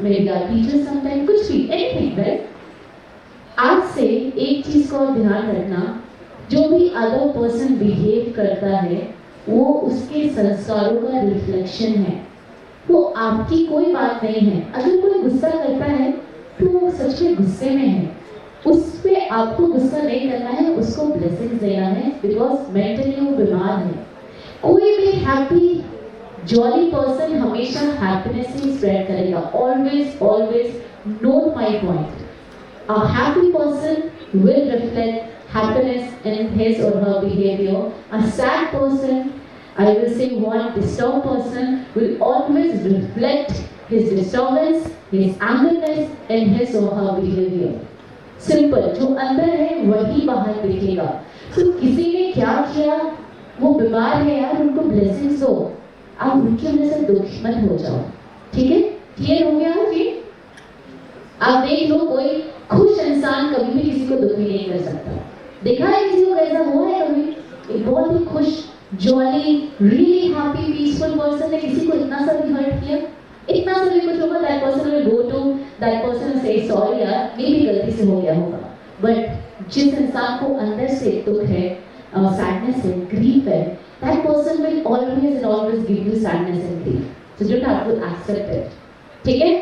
maybe our teachers sometimes, कुछ भी, anything, right? आज से एक चीज को ध्यान रखना, जो भी अदर पर्सन बिहेव करता है वो उसके संस्कारों का रिफ्लेक्शन है. वो आपकी कोई बात नहीं है. अगर कोई गुस्सा करता है तो वो सच में गुस्से में है, उस पे आपको गुस्सा नहीं करना है, उसको ब्लेसिंग्स देना है, बिकॉज मेंटली वो बीमार है. कोई भी हैप्पी जॉली पर्सन हमेशा हैप्पीनेस ही स्प्रेड करेगा. Always always note my point. A happy person will reflect happiness in his or her behavior. A sad person, I will say one disturbed person, will always reflect his disturbance, his angerness in his or her behavior. Simple. जो अंदर है वही बाहर दिखेगा. तो किसी ने क्या किया, वो बीमार है यार, उनको ब्लेसिंग्स दो. आप उनकी वजह से दुश्मन हो जाओ. ठीक है? क्लियर हो गया जी? आप देख लो, कोई खुश इंसान कभी भी किसी को दुखी नहीं कर सकता. देखा है किसी को कैसा हुआ है कभी? एक बहुत ही खुश, jolly, really happy, peaceful person ने किसी को इतना सा भी हर्ट किया, इतना सा भी कुछ होगा, that person will go to that person and say sorry यार, ये भी गलती से हो गया होगा. बट जिस इंसान को अंदर से दुख है, सैडनेस है, ग्रीफ है, that person will always and always give you sadness and grief. So you have to accept it. ठीक है?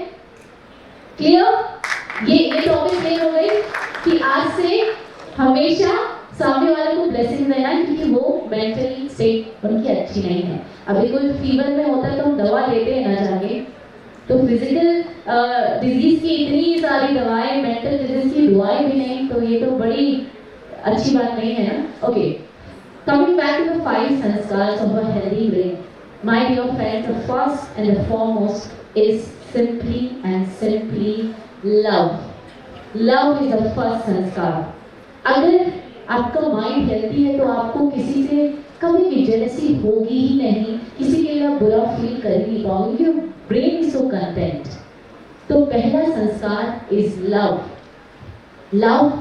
क्लियर? ये टॉपिक क्लियर हो गई कि आज से हमेशा सामने वाले को ब्लेसिंग देना, क्योंकि वो मेंटली स्टेट उनकी अच्छी नहीं है. अभी कोई फीवर में होता है तो हम दवा लेते हैं ना जाके, तो फिजिकल डिजीज की इतनी सारी दवाएं, मेंटल डिजीज की दवाएं भी नहीं, तो ये तो बड़ी अच्छी बात नहीं है ना. Okay, coming back to the 5 sanskars of a healthy brain. My dear friends, the first and the foremost is simply and simply love. Love is the first sanskar. अगर आपका माइंड हेल्दी है तो आपको किसी से कभी भी जेलसी होगी ही नहीं, किसी के लिए आप बुरा फील कर ही नहीं पाओगे, your brain is so content. तो पहला संस्कार is love, love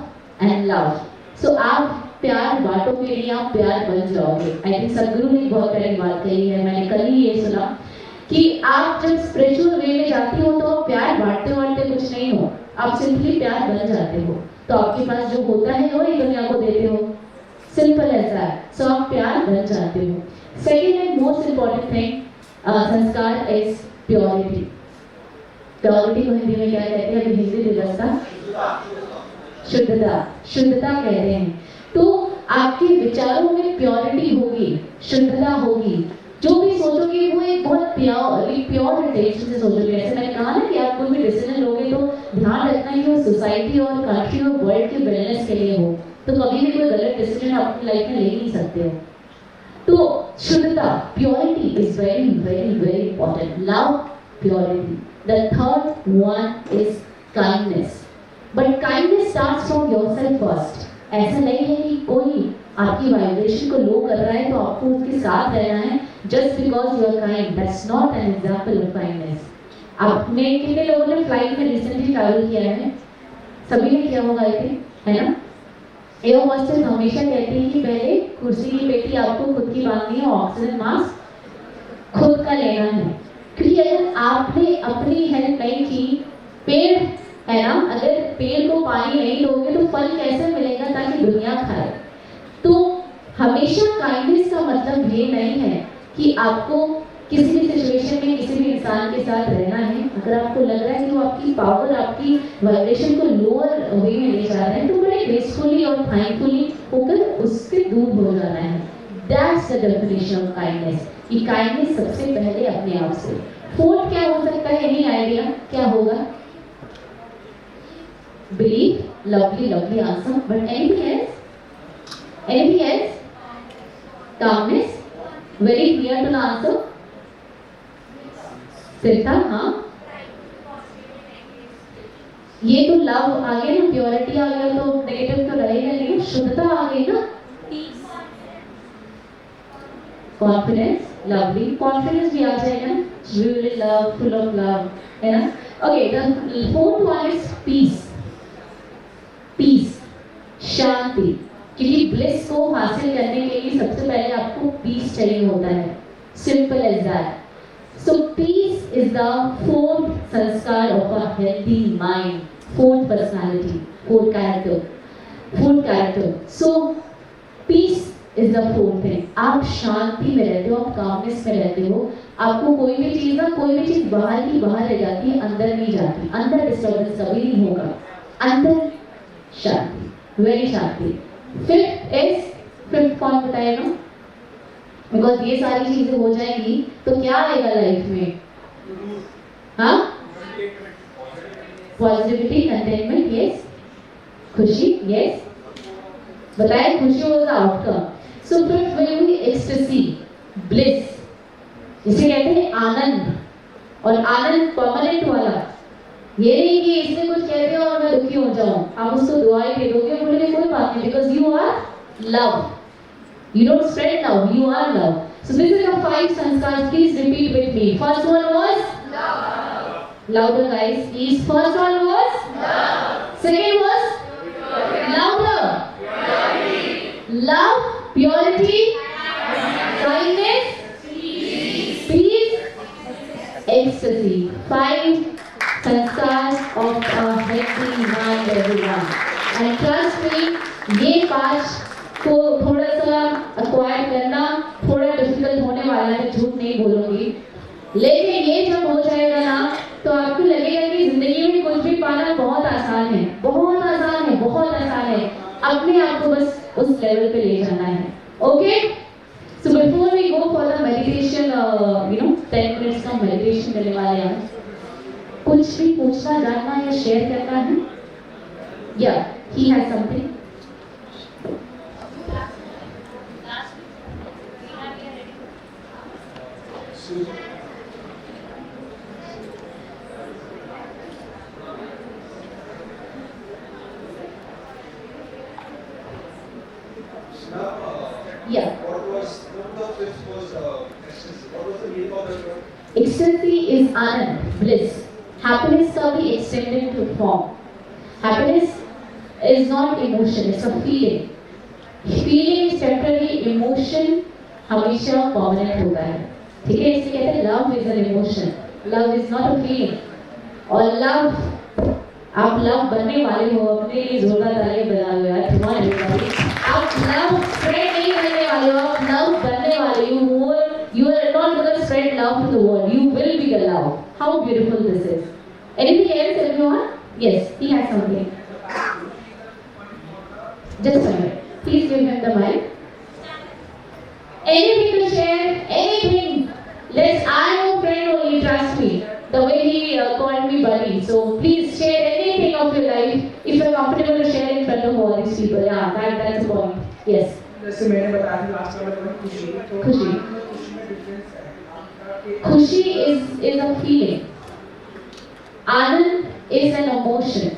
and love. So आप प्यार बांटोगे नहीं, आप प्यार बन जाओगे। आई थिंक सदगुरु ने बहुत करेक्ट बात कही है, मैंने कल ही ये सुना कि आप जब स्पिरिचुअल वे में जाती हो तो आप प्यार बांटते बांटते कुछ नहीं हो, आप सिंपली प्यार बन जाते हो। तो आपके पास जो होता है वो ही दुनिया को देते हो, सिंपल ऐसा है। सो आप प्यार बन जाते हो। Second and most important thing संस्कार इज प्योरिटी। प्योरिटी को हिंदी में क्या कहते हैं? अभी हिंदी दिवस का शुद्धता, शुद्धता कहते हैं। तो आपके विचारों में प्योरिटी होगी, शुद्धता होगी, जो भी सोचोगे वो एक बहुत प्योर इंटेंशन से सोचोगे। ऐसे मैंने कहा ना कि आप कोई भी डिसीजन लोगे तो ध्यान रखना कि वो सोसाइटी और कंट्री और वर्ल्ड के वेलनेस के लिए हो, तो कभी भी कोई गलत डिसीजन अपनी लाइफ में ले नहीं सकते हो। तो शुद्धता, purity is very very very important. Love, purity. The third one is kindness, but kindness starts from yourself first. ऐसा नहीं है कि कोई आपकी वाइब्रेशन को लो कर रहा है तो आपको उसके साथ रहना है just because you are kind. That's not an example of kindness. आपने कितने लोगों ने फ्लाइट में रिसेंटली ट्रैवल किया है? सभी ने किया होगा आई थिंक, है ना? एयर होस्टेस हमेशा कहती है कि पहले कुर्सी की पेटी आपको खुद की बांधनी है, ऑक्सीजन मास्क खुद का लेना है, क्योंकि अगर आपने अपनी हेल्प नहीं की, पेड़ है ना, अगर पेड़ को पानी नहीं दोगे तो फल कैसे मिलेगा ताकि दुनिया खाए। तो हमेशा काइंडनेस का मतलब ये नहीं है कि आपको किसी भी सिचुएशन में किसी भी इंसान के साथ रहना है। अगर आपको लग रहा है कि वो आपकी पावर, आपकी वाइब्रेशन को लोअर वे में ले जा रहे हैं, तो बड़े ग्रेसफुली और थैंकफुली होकर उससे दूर हो जाना है। That's the definition of kindness, कि काइंडनेस सबसे पहले अपने आप से। फोर्थ क्या हो सकता है? एनी आइडिया क्या होगा? Belief, lovely, lovely answer. But anything else? Anything else? Calmness, very clear to the answer. सिद्धा, हाँ, ये तो लव आ गया ना, प्योरिटी आ गया, तो नेगेटिव तो रहेगा नहीं। शुद्धता आ गई ना, कॉन्फिडेंस, लवली, कॉन्फिडेंस भी आ जाएगा, really love, full of love, है ना? Okay, the fourth one is peace. Peace, शांति, क्योंकि ब्लिस को हासिल करने के लिए सबसे पहले आपको पीस चाहिए होता है। Simple as that. So peace is the fourth संस्कार of a healthy mind, fourth personality, fourth character. So peace is the fourth thing. आप शांति में रहते हो, आप कामनेस में रहते हो, आपको कोई भी चीज बाहर की बाहर रह जाती है, अंदर नहीं जाती, अंदर डिस्टर्बेंस कभी नहीं होगा, अंदर शांति, वेरी शांति। फिफ्थ कौन बताएगा? बिकॉज ये सारी चीजें हो जाएंगी तो क्या आएगा लाइफ में? हाँ, पॉजिटिविटी, कंटेनमेंट, यस, खुशी, यस, बताए, खुशी was the outcome. So fifth will be ecstasy, bliss, इसे कहते हैं आनंद, और आनंद परमानेंट वाला। ये नहीं कि इसने कुछ कह दिया और मैं दुखी हो जाऊं, आप उसको दुआएं दे दोगे, बोलेंगे कोई बात नहीं, because you are love, you don't spread love, you are love. So this is the 5 sanskars. Please repeat with me. First one was love. Louder guys, please. First one was love. Second was purity. Louder. Purity. Love, purity, kindness, peace, ecstasy. 5 sanskars of a healthy mind, everyone. And trust me, ये 5 को थोड़ा सा acquire करना थोड़ा difficult होने वाला है, झूठ नहीं बोलूंगी, लेकिन ये जब हो जाएगा ना तो आपको लगेगा कि जिंदगी में कुछ भी पाना बहुत आसान है, बहुत आसान है, बहुत आसान है। अपने आप को बस उस लेवल पे ले जाना है। Okay, so before we go for the meditation, 10 minutes का मेडिटेशन करने वाले हैं। कुछ भी पूछना, जानना या शेयर करना है? या he has something? Yeah. What was the fifth was ecstasy? What was the meaning of that word? Ecstasy is anand, bliss. Happiness का भी extended form. Happiness is not emotion, it's a feeling. Feeling is temporary, emotion हमेशा permanent होता है. ठीक है, इसे कहते हैं love is an emotion. Love is not a feeling. और love, आप love बनने वाले हो, अपने लिए जोरदार तालियां बजा लो यार, come on everybody. आप love spread नहीं करने वाले हो, आप love बनने वाले हो. You are not going to spread love to the world. You will be the love. How beautiful this is. Anything else, everyone? Yes, he has something. Just a minute. Please give him the mic. Anything to share? Anything? I'm your friend only, trust me. The way he called me buddy. So please share anything of your life if you're comfortable to share in front of all these people. Yeah, that's the point. Yes. जैसे मैंने बताया था last वाला point खुशी, तो खुशी। खुशी में डिफरेंस है। Khushi is a feeling. Anand is an emotion.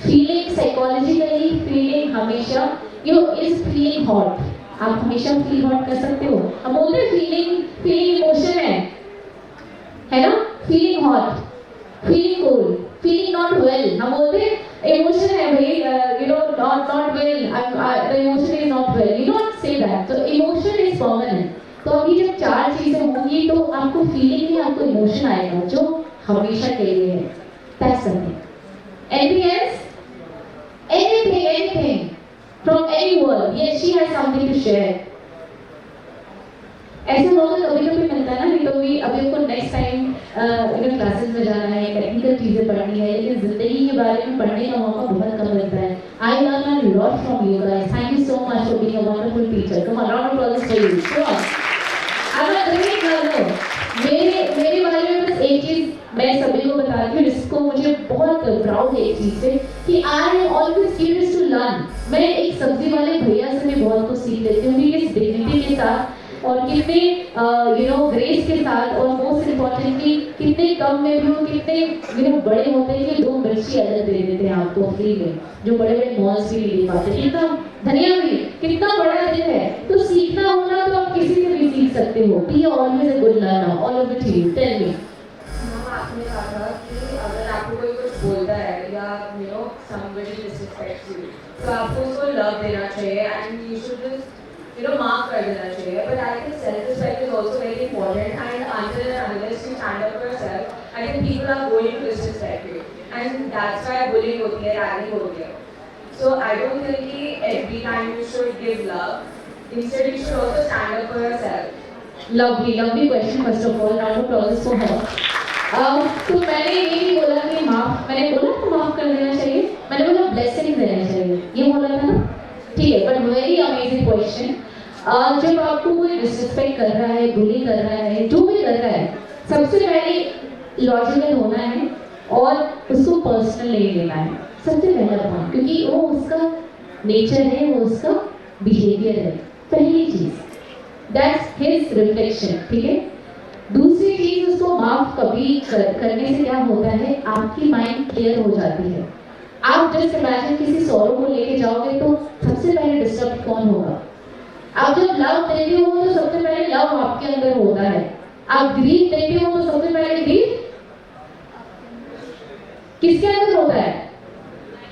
Feeling psychologically, feeling हमेशा is feeling hot. आप हमेशा feel hot कर सकते हो. हम बोलते हैं feeling emotion है ना? Feeling hot, feeling cold, feeling not well. हम बोलते हैं emotion है भाई, not well. The emotion is not well. You don't say that. So emotion is permanent. तो अभी जब चार चीजें होंगी तो आपको फीलिंग नहीं, आपको इमोशन आएगा जो हमेशा के लिए है. That's something. Anything else? Anything from any world. Yes, she has something to share. ऐसा मौका कभी मिलता है ना, नहीं तो भी अभी आपको नेक्स्ट टाइम क्लासेस में जाना है, टेक्निकल चीजें पढ़नी है, लेकिन जिंदगी के बारे में पढ़ने का मौका बहुत कम मिलता है. I learn a lot from you guys. Thank you so much for being a wonderful teacher. Come on, round of applause for you. Come on. I'm a great learner. मेरे बारे में बस एक चीज मैं सभी को बताती हूँ जिसको मुझे बहुत प्राउड है एक चीज से कि I am always curious to learn. मैं एक सब्जी वाले भैया से भी बहुत कुछ सीख लेती हूँ कि किस डिग्निटी के साथ और कितने ग्रेस के साथ और मोस्ट इम्पोर्टेंटली कितने कम में भी वो कितने बड़े होते हैं कि 2 मिर्ची अलग दे देते हैं आपको फ्री में, जो बड़े बड़े मॉल्स भी नहीं दे पाते. कितना धनिया भी कितना बड़ा दिल है. तो सीखना होना तो आप किसी से भी सीख सकते हो. Be always a good learner. All over to you. Tell me. आपने कहा था कि अगर आपको कोई कुछ बोलता है या somebody disrespects you, तो आपको उसको लव देना चाहिए and you should just माफ कर देना चाहिए. But I think self-respect is also very important, and until and unless you stand up for yourself, I think people are going to disrespect you, and that's why bullying होती है, ragging होती है. So I don't think कि every time you should give love. Instead, you should also stand up for yourself. Lovely question first of all. Round of applause for her. तो मैंने ये नहीं बोला कि मैंने बोला तो माफ कर देना चाहिए. मैंने बोला ब्लेसिंग देना चाहिए. ये बोला था ना. ठीक है, बट वेरी अमेजिंग क्वेश्चन. जब आपको कोई डिसरिस्पेक्ट कर रहा है, बुली कर रहा है, जो भी कर रहा है, सबसे पहले लॉजिकल होना है और उसको पर्सनल नहीं लेना है. सबसे पहला पॉइंट, क्योंकि वो उसका नेचर है, वो उसका बिहेवियर है. पहली चीज दैट्स हिज रिफ्लेक्शन. ठीक है. दूसरी चीज, उसको माफ कभी करने से क्या होता है, आपकी माइंड क्लियर हो जाती है. आप जस्ट इमेजिन किसी सौरों को लेके जाओगे तो सबसे पहले डिस्टर्ब कौन होगा? आप जब लव देते हो तो सबसे पहले लव आपके अंदर होता है. आप ग्रीफ देते हो तो सबसे पहले ग्रीफ किसके अंदर होता है?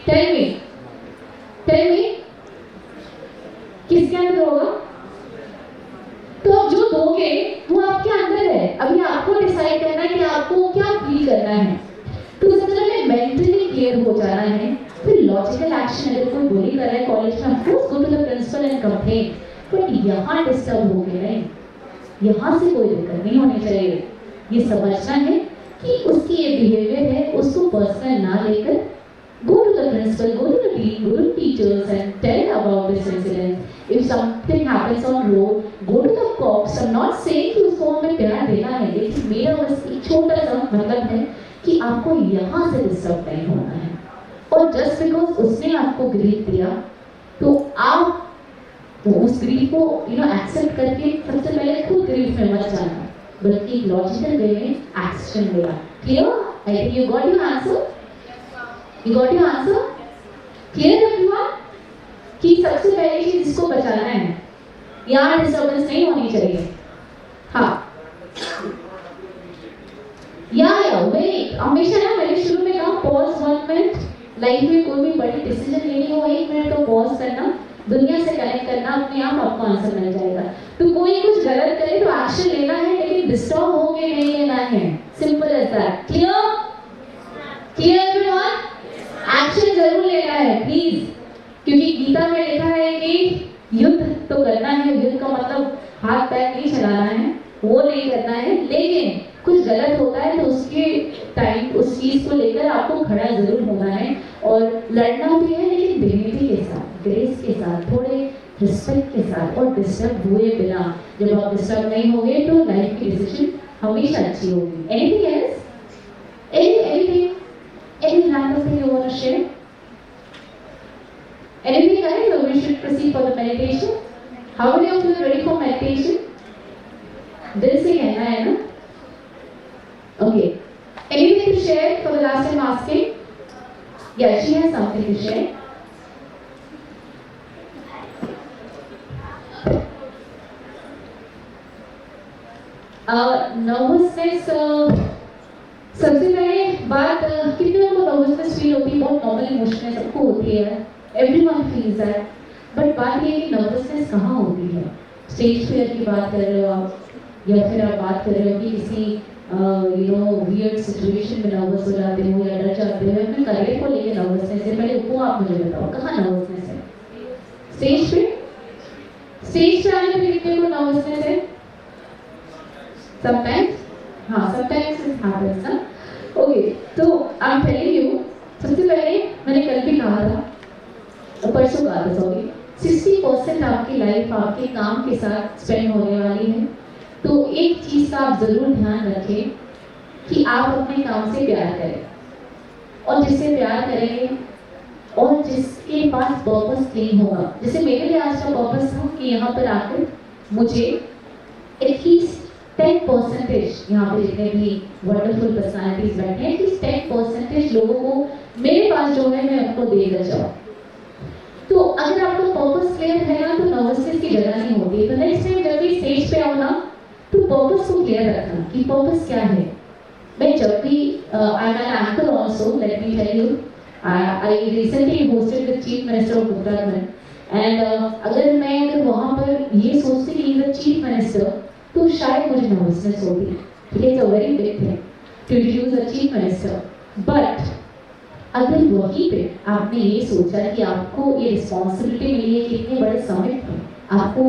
टेल मी किसके अंदर होगा? तो आप जो दोगे वो आपके अंदर है. अभी आपको डिसाइड करना है कि आपको क्या फील करना है. तो सबसे पहले मेंटली क्लियर हो जाना है, फिर लॉजिकल एक्शन. अगर कोई बुली कर रहा है कॉलेज में, go to the principal and complain. But यहाँ डिस्टर्ब हो गए नहीं, यहाँ से कोई दिक्कत नहीं होनी चाहिए. ये समझना है कि उसकी ये बिहेवियर है, उसको पर्सनल ना लेकर go to the principal, go to the dean, go to the teachers and tell about this incident. If something happens on road, go to the cops. I'm not saying कि उसको हमें प्यार देना है, लेकिन मेरा बस एक छोटा सा मतलब है कि आपको यहाँ से डिस्टर्ब नहीं होना है. और जस्ट बिकॉज उसने आपको ग्रीफ दिया तो आप उस ग्रीफ को एक्सेप्ट करके सबसे पहले खुद ग्रीफ में मत जाना, बल्कि लॉजिकल वे में एक्शन लेना. Clear? I think you got your answer. You got your answer? Clear everyone? कि सबसे पहली चीज इसको बचाना है. यहाँ डिस्टर्बेंस नहीं होनी चाहिए। हाँ या वही हमेशा ना मैंने शुरू में कहा पॉज 1 मिनट, लाइफ में कोई भी बड़ी डिसीजन लेनी हो 1 मिनट तो पॉज करना, दुनिया से कनेक्ट करना, अपने आप आपको आंसर मिल जाएगा। तो कोई कुछ गलत करे तो एक्शन लेना है, लेकिन डिस्टर्ब होके नहीं लेना है, simple as that. Clear clear everyone? Action जरूर लेना है प्लीज, क्योंकि गीता में लिखा है कि युद्ध तो करना है, युद्ध का मतलब हाथ पैर नहीं चलाना है, वो नहीं करना है, लेकिन कुछ गलत होता है तो उसके टाइम उस चीज को लेकर आपको खड़ा जरूर होना है और लड़ना भी है, लेकिन डिग्निटी के साथ, ग्रेस के साथ, थोड़े रिस्पेक्ट के साथ और डिस्टर्ब हुए बिना। जब आप डिस्टर्ब नहीं होंगे तो लाइफ की डिसीजन हमेशा अच्छी होगी। Anything else? Anything random thing you want to share? Anything else, or we should proceed for the meditation? How many of you are ready for meditation? दिल से कहना है ना? Okay. Anything to share for the last time asking? Yeah, she has something to share. Nervousness, सबसे पहले बात कितने लोगों को नर्वसनेस फील होती है? बहुत नॉर्मल इमोशन है, सबको होती है, एवरीवन फील्स दैट। बट बात ये है कि नर्वसनेस कहाँ होती है? स्टेज फियर की बात कर रहे हो आप, या फिर आप बात कर रहे हो कि किसी वियर्ड सिचुएशन में नर्वस हो जाते हो या डर जाते हो, अपने करियर को लेकर नर्वसनेस है, पहले वो आप मुझे बताओ कहाँ नर्वसनेस है? स्टेज पे आने पे कितने को नर्वसनेस है? समटाइम्स, हाँ समटाइम्स इट हैपेंस ना। ओके, तो आई एम टेलिंग यू, सबसे पहले मैंने कल भी कहा था, परसों कहा था सॉरी, 60% आपकी लाइफ आपके काम के साथ स्पेंड होने वाली है। तो एक चीज का आप जरूर ध्यान रखें कि आप अपने काम से प्यार करें, और जिससे प्यार करेंगे और जिसके पास पर्पस नहीं होगा, जैसे मेरे लिए आज का पर्पस था कि यहाँ पर आकर मुझे एटलीस्ट 10% यहाँ पे जितने भी वंडरफुल पर्सनालिटीज बैठे हैं, एटलीस्ट 10% लोगों को मेरे पास जो है मैं उनको देकर जाऊँ। तो अगर आपका पर्पस क्लियर है ना तो नर्वसनेस की जगह नहीं होती। तो नेक्स्ट टाइम जब भी स्टेज पे आओ ना तो पर्पस को क्लियर रखना कि पर्पस क्या है। मैं जब भी I am an anchor also, let me tell you, I recently hosted the chief minister of Uttarakhand एंड अगर वहाँ पर ये सोचती कि इज द चीफ मिनिस्टर तो शायद मुझे नर्वसनेस होती। It's a very big thing to introduce a chief minister, but अगर वहीं पे आपने ये सोचा कि आपको ये रिस्पॉन्सिबिलिटी मिली है कि इतने बड़े समिट में आपको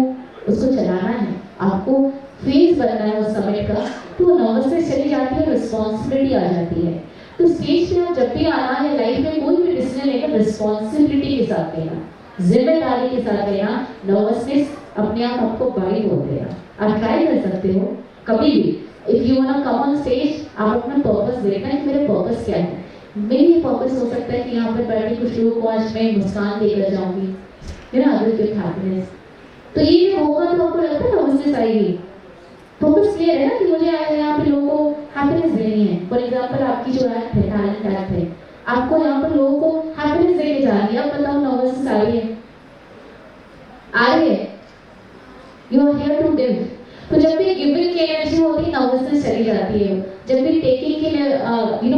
उसको चलाना है, आपको फेस बनना है उस समिट का, तो नर्वसनेस चली जाती है, रिस्पॉन्सिबिलिटी आ जाती है। तो स्टेज पे आप जब भी आना है, लाइफ में कोई भी डिसीजन लेकर रिस्पॉन्सिबिलिटी के साथ लेना, जिम्मेदारी के साथ लेना, नर्वसनेस अपने आप आपको बाइट होते हैं। आप ट्राई कर सकते हो कभी भी, if you want to come on stage, आप अपना पर्पस देखना है कि मेरा पर्पस क्या है। मेरी पर्पस हो सकता है कि यहाँ पर बैठे कुछ लोगों को आज मैं मुस्कान देकर जाऊंगी, मेरा अदर गिव हैप्पीनेस। तो ये जो होगा तो आपको लगता है नर्वसनेस आएगी। फोकस क्लियर है ना कि मुझे यहाँ पे लोगों को हैप्पीनेस देनी है। फॉर एग्जाम्पल आपकी जो एक्ट है, टैलेंट एक्ट है, आपको यहाँ पर लोगों को हैप्पीनेस देके जानी है। अब बताओ नर्वसनेस आ रही है? आ रही है? You are here to give. तो जब भी गिविंग की एनर्जी होती है नर्वसनेस चली जाती है। जब भी टेकिंग के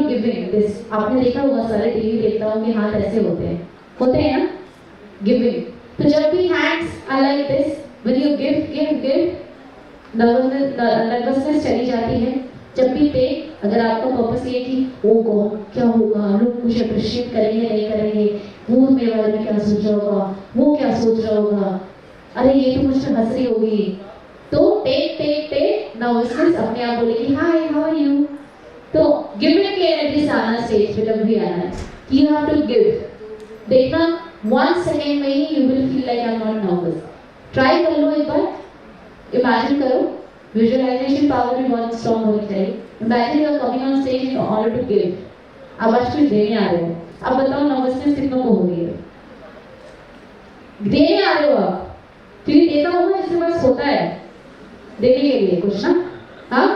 गिविंग दिस, आपने देखा होगा, सारे टीवी देखता हूँ कि हाथ ऐसे होते हैं ना, गिविंग। तो जब भी hands are like this, when you give, nervousness चली जाती है। जब भी टेक, अगर आपका पर्पस ये कि ओ गॉड क्या होगा, लोग मुझे अप्रिशिएट करेंगे नहीं करेंगे, वो मेरे बारे में क्या सोच रहा होगा, वो क्या सोच रहा होगा, अरे ये तो मुझसे हंस रही होगी, तो टेक नर्वसनेस अपने आप बोलेगी हाय हाउ आर यू। तो गिविंग की एनर्जी से आना स्टेज पे जब भी आना है, यू हैव टू गिव। देखना 1 सेकेंड में ही you will feel like I am not nervous. Try कर लो एक बार, इमेजिन करो, विजुअलाइजेशन पावर भी बहुत स्ट्रॉन्ग होनी चाहिए। Imagine you are coming on stage in order to give. अब आज कुछ देने आ रहे हो, अब बताओ नर्वसनेस कितनों को हो रही है? देने आ रहे हो आप, क्योंकि देता होगा जिसके पास होता है देने के लिए कुछ ना। हाँ,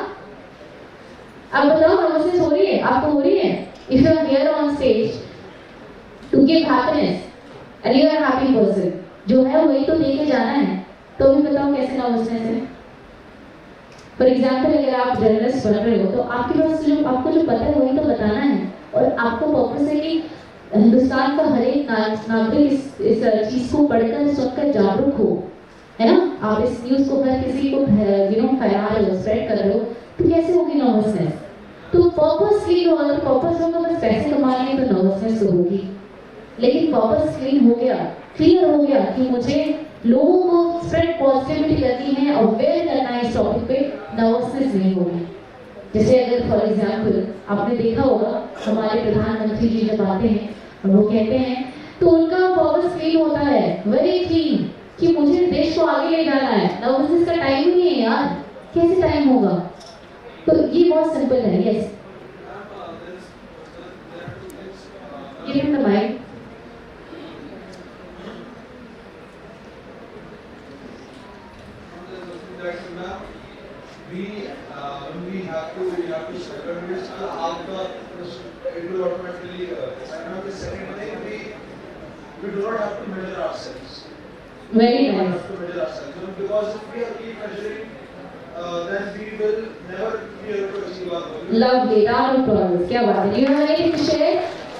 अब बताओ नर्वसनेस हो रही है? आपको हो रही है? If you are here on stage to give happiness and you are happy person, जो है वही तो देके जाना है। तो भी बताओ कैसे नर्वसनेस है। फॉर एग्जाम्पल अगर आप जर्नलिस्ट बन रहे हो तो आपके पास जो आपको जो पता है वही तो बताना है, और आपको पर्पस है कि हिंदुस्तान का हर एक नागरिक इस चीज को पढ़कर सुनकर जागरूक हो, है ना। आप इस न्यूज को हर किसी को फैला रहे हो, स्प्रेड कर रहे हो, तो कैसे होगी नर्वसनेस। तो पर्पस क्लीन होगा, अगर पर्पस होगा बस पैसे कमाने तो नर्वसनेस तो होगी, लेकिन पर्पस क्लीन हो गया, क्लियर हो गया कि मुझे लोगों को स्प्रेड पॉजिटिविटी करनी है, अवेयर करना है इस टॉपिक पे, नर्वसनेस नहीं होगी। जैसे अगर फॉर एग्जाम्पल आपने देखा होगा हमारे प्रधानमंत्री जी जब आते हैं वो कहते हैं तो उनका पर्पस क्लीन होता है, वेरी क्लीन, कि मुझे देश को आगे ले जाना है। नर्वसनेस का टाइम ही नहीं है यार, कैसे टाइम होगा। तो ये बहुत सिंपल है। Yes, give him the mic. We have to second this after it will automatically the second thing we do not have to measure ourselves. Very We don't nice. have to measure ourselves because if we are keep measuring then we will never be able to achieve our goal. Lovely, round of applause. क्या बात है। Do you have anything to share?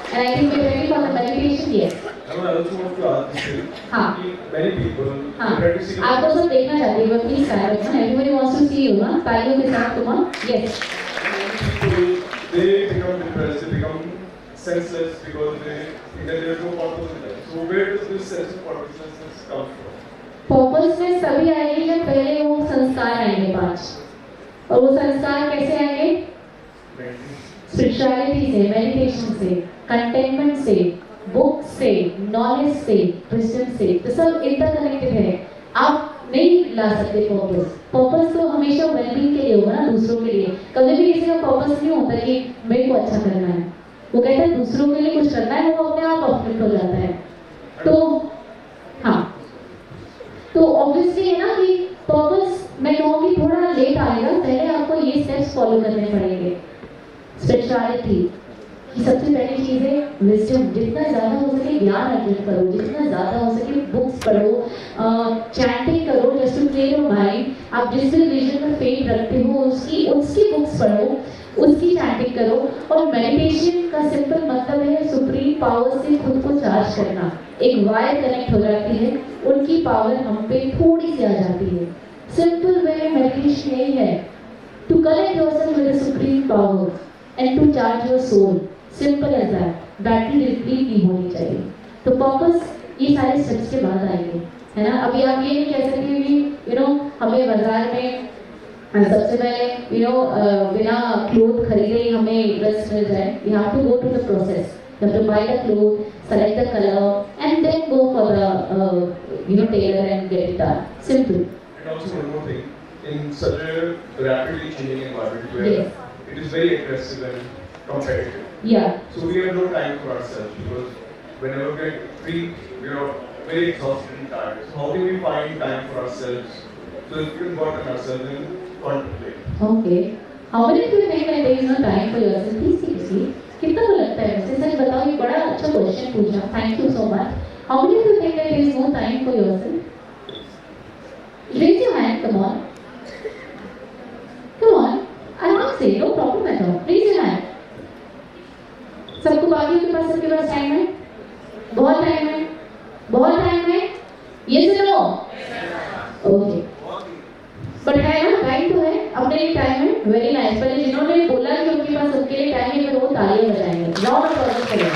And I think we're ready for the meditation. Yes. I also want to ask this. हाँ. Many people हाँ. try to see. आप तो सब देखना चाहते हो, प्लीज stand up ना। Everybody wants to see you ना। तालियों के साथ come on. Yes. People, they become depressed, they become senseless because they think that there is no purpose in life. So where does this sense of purposelessness come from? पर्पसनेस तभी आएगी जब पहले वो संस्कार आएंगे 5, और वो संस्कार कैसे आएंगे? स्पिरिचुअलिटी से, मेडिटेशन से, कंटेनमेंट से, बुक से, नॉलेज से, विजडम से। तो सब इंटरकनेक्टेड है। आप नहीं ला सकते पर्पस। पर्पस तो हमेशा वेलबींग के लिए होगा ना, दूसरों के लिए। कभी भी किसी का पर्पस नहीं होता कि मेरे को अच्छा करना है, वो कहता है दूसरों के लिए कुछ करना है, वो अपने आप अपलिफ्ट हो जाता है। तो हाँ, तो ऑब्वियसली है ना कि पर्पस मैं कहूँगी थोड़ा लेट आएगा, पहले आपको ये स्टेप्स फॉलो करने पड़ेंगे। स्पिरिचुअलिटी की सबसे पहली चीज़ है विजडम। जितना ज़्यादा हो सके ज्ञान अर्जित करो, जितना ज़्यादा हो सके बुक्स पढ़ो, चैंटिंग करो just to clear your mind. आप जिस भी रिलीजन में फेथ रखते हो उसकी बुक्स पढ़ो, उसकी चैंटिंग करो। और मेडिटेशन का सिंपल मतलब है सुप्रीम पावर से खुद को चार्ज करना। एक वायर कनेक्ट हो जाती है, उनकी पावर हम पे थोड़ी सी आ जाती है। सिंपल वे मेडिटेशन यही है, to connect yourself with the supreme power and to charge your soul. Simple as that. Battery deplete नहीं होनी चाहिए। तो पर्पस ये सारे स्टेप्स के बाद आएंगे, है ना। अभी आप ये नहीं कह सकते कि हमें बाजार में सबसे पहले बिना क्लोथ खरीदे ही हमें ड्रेस मिल जाए। We have to go to the process. You have to buy the cloth, select the color, and then go for the tailor and get it done. Simple. And also one more thing, in such a rapidly changing environment where Yes. it is very aggressive and competitive. Yeah. So we have no time for ourselves because whenever we are free, we are very exhausted and tired. So how can we find time for ourselves so that we can work on ourselves and contemplate? Okay. How many of you think that there is no time for yourself? Please seriously. कितना को लगता है मुझे? सच बताओ, ये बड़ा अच्छा question पूछा। Thank you so much. How many of you think that there is no time for yourself? Raise your hand, come on. Come on, I want say no problem at all. Raise your hand. सबको बाकियों के पास सबके पास time है? बहुत time है? बहुत time है? Yes और नो? ओके, बट है ना, टाइम तो है, अपने लिए टाइम है। Very nice. पहले जिन्होंने बोला कि उनके पास सबके लिए टाइम है, फिर वो तालियां बजाएंगे, राउंड ऑफ अप्लॉज करेंगे।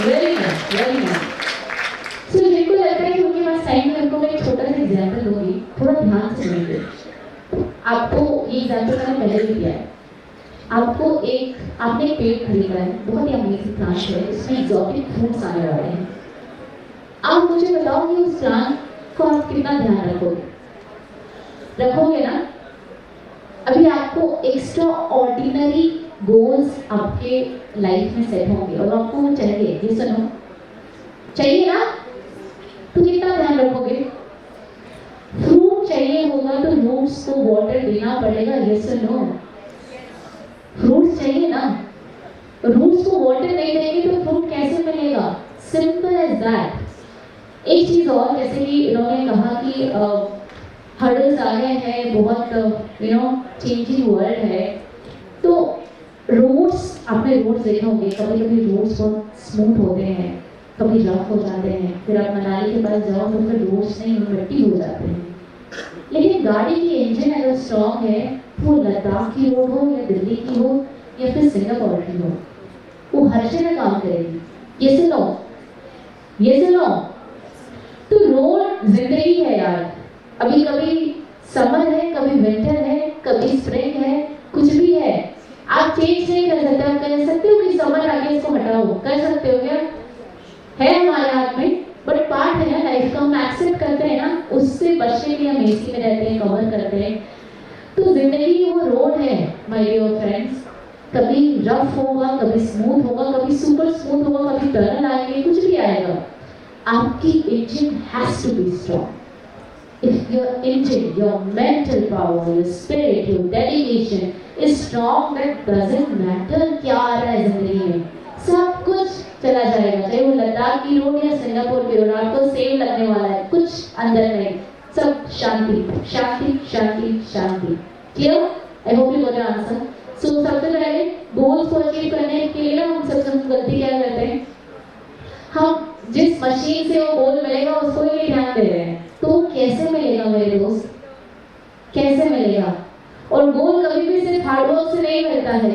Very nice, very nice. So जिनको लगता है कि उनके पास टाइम है, उनको मैं एक छोटा सा एग्जाम्पल दूंगी, थोड़ा ध्यान से सुनिए। आपको ये एग्जाम्पल मैंने पहले भी दिया है। आपने एक पेड़ खरीदा है, बहुत ही अमेजिंग प्लांट है, इसमें एक्सोटिक फ्रूट्स आने वाले हैं। आप मुझे बताओ कि उस प्लांट को आप कितना ध्यान रखोगे ना। अभी आपको एक्स्ट्रा ऑर्डिनरी गोल्स आपके लाइफ में सेट होंगे और आपको वो चाहिए, ये सुनो, चाहिए ना, तो कितना ध्यान रखोगे। फ्रूट चाहिए होगा तो रूट्स को वाटर देना पड़ेगा, ये सुनो। फ्रूट्स चाहिए ना, रूट्स को वाटर नहीं देंगे तो फ्रूट कैसे मिलेगा? Simple as that. एक चीज और, जैसे कि इन्होंने कहा कि हर्डल्स आ गए हैं, बहुत चेंजिंग वर्ल्ड है। तो रोड्स, आपने रोड्स देखे होंगे, कभी कभी रोड्स बहुत स्मूथ होते हैं, कभी रफ हो जाते हैं, फिर आप मनाली के पास जाओ तो फिर रोड्स नहीं, मिट्टी हो जाते हैं। लेकिन गाड़ी की इंजन अगर स्ट्रॉन्ग है, वो लद्दाख की रोड हो या दिल्ली की हो या फिर सिंगापुर की हो, वो हर जगह काम करेगी। ये सुनो, ये सुनो, तो रोड जिंदगी है यार। अभी कभी समर है, कभी विंटर है, कभी स्प्रिंग है, कुछ भी है, आप चेंज नहीं कर सकते। आप कह सकते हो कि समर आके इसको हटाओ, कर सकते हो क्या? है हमारे हाथ में, बट पार्ट है ना लाइफ का, हम एक्सेप्ट करते हैं ना, उससे बचने के लिए हम एसी में रहते हैं, कवर करते हैं। तो जिंदगी वो रोड है माय डियर फ्रेंड्स, कभी रफ होगा, कभी स्मूथ होगा, कभी सुपर स्मूथ होगा, कभी टर्न आएंगे, कुछ भी आएगा। आपकी engine has to be strong. If your engine, your mental power, your spirit, your dedication is strong, that doesn't matter क्या आ रहा है जिंदगी में, सब कुछ चला जाएगा। चाहे वो लद्दाख की रोड या सिंगापुर की रोड, आपको सेम लगने वाला है, कुछ अंदर नहीं, सब शांति शांति शांति शांति। Clear? I hope you got the answer. So सबसे पहले गोल्स को अचीव करने के लिए हम सबसे गलती क्या करते हैं, हम जिस मशीन से वो गोल मिलेगा उसको ही नहीं ध्यान दे रहे हैं। तो कैसे मिलेगा मेरे दोस्त, कैसे मिलेगा? और गोल कभी भी सिर्फ हार्डवर्क से नहीं मिलता है।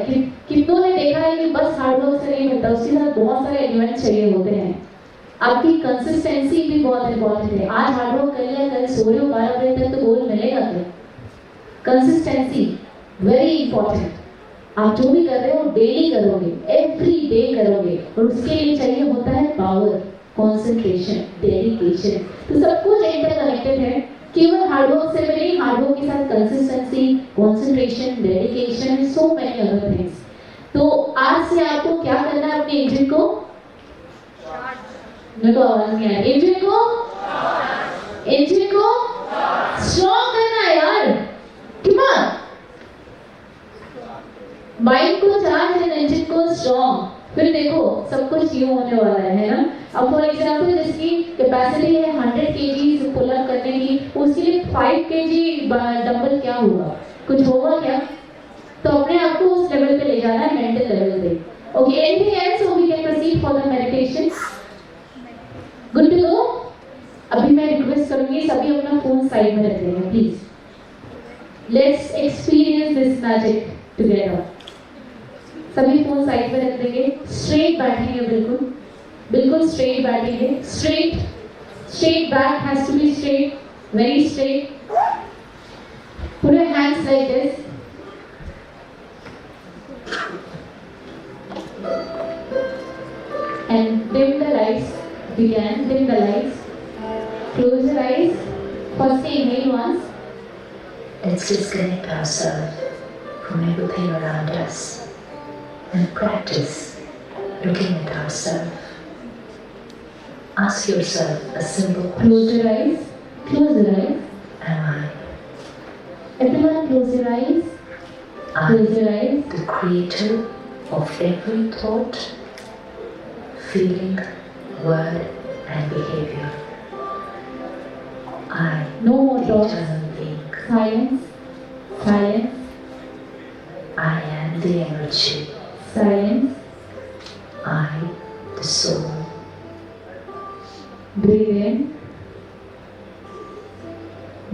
कितनों ने देखा है कि बस हार्डवर्क से नहीं मिलता, उसके साथ बहुत सारे एलिमेंट्स चाहिए होते हैं। आपकी कंसिस्टेंसी भी बहुत इंपॉर्टेंट है। आज हार्डवर्क कर लिया, कल सो रहे हो 12 बजे तक, तो गोल मिलेगा क्या? Consistency very important. आप जो भी कर रहे हो डेली करोगे, एवरी डे करोगे, और उसके लिए चाहिए होता है पावर, कंसंट्रेशन, डेडिकेशन। तो सब कुछ इंटरकनेक्टेड है, केवल हार्डवर्क से नहीं, हार्डवर्क के साथ consistency, concentration, dedication and so many other things. तो आज से आपको क्या करना है, अपने इंजन को, मेरे को आवाज नहीं आ रही, इंजन को स्ट्रॉन्ग करना है यार। कम माइंड को चार्ज एंड इंजन को स्ट्रॉन्ग। फिर देखो सब कुछ यूं होने वाला है ना। अब फॉर एग्जांपल जिसकी कैपेसिटी है 100 kg पुल अप करने की, उसके लिए 5 kg डंबल क्या होगा, कुछ होगा क्या? तो अपने आप को उस लेवल पे ले जाना है, मेंटल लेवल पे। Okay, anything else, so we can proceed for the meditation. Good to go? अभी मैं रिक्वेस्ट करूंगी सभी अपना फोन साइड में रख लेंगे please. Let's experience this magic together. सभी फोन साइड में रख देंगे, स्ट्रेट बैठेंगे, बिल्कुल बिल्कुल स्ट्रेट बैठेंगे। Straight back has to be straight, very straight. Put your hands like this. And dim the lights. Begin, dim the lights. Close your eyes. First inhale once. Let's disconnect ourselves from everything around us and practice looking at ourselves. Ask yourself a simple question. Close your eyes. Close your eyes. Am I? Everyone close your eyes. Close your eyes. The creator of every thought, feeling, word and behavior. I, No more thoughts. eternal being. Silence. Silence. I am the energy. Silence. I, the soul. Breathe in.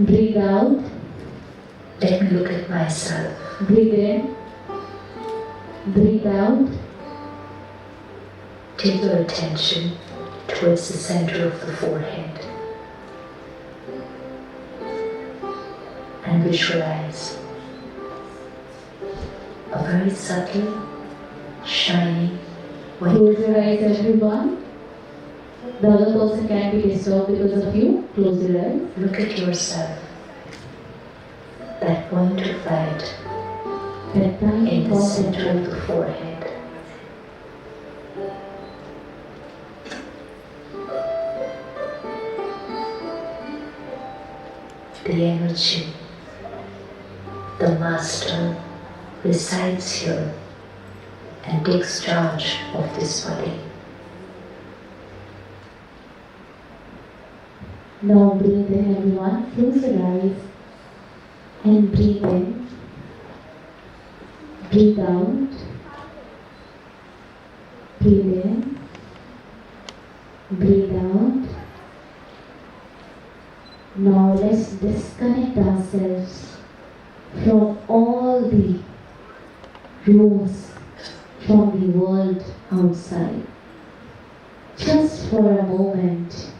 Breathe out. Let me look at myself. Breathe in. Breathe out. Take your attention towards the center of the forehead and visualize a very subtle, shiny white. Close your eyes, everyone. The other person can be disturbed because of you. Close your eyes. Look at yourself. That point of light That time in the pause center of the forehead. The energy, the master, resides here and takes charge of this body. Now breathe in, everyone. Close your eyes. and breathe in. Breathe out. Breathe in. Breathe out. Now let's disconnect ourselves from all the rules from the world outside. Just for a moment,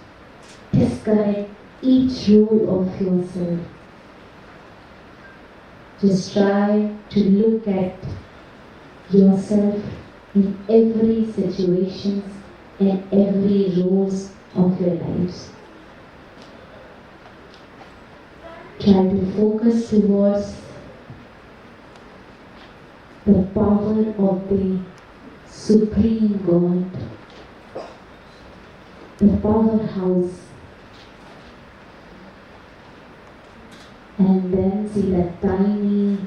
disconnect each rule of yourself. Just try to look at yourself in every situation and every rules of your lives. Try to focus towards the power of the Supreme God, the powerhouse, and then see that tiny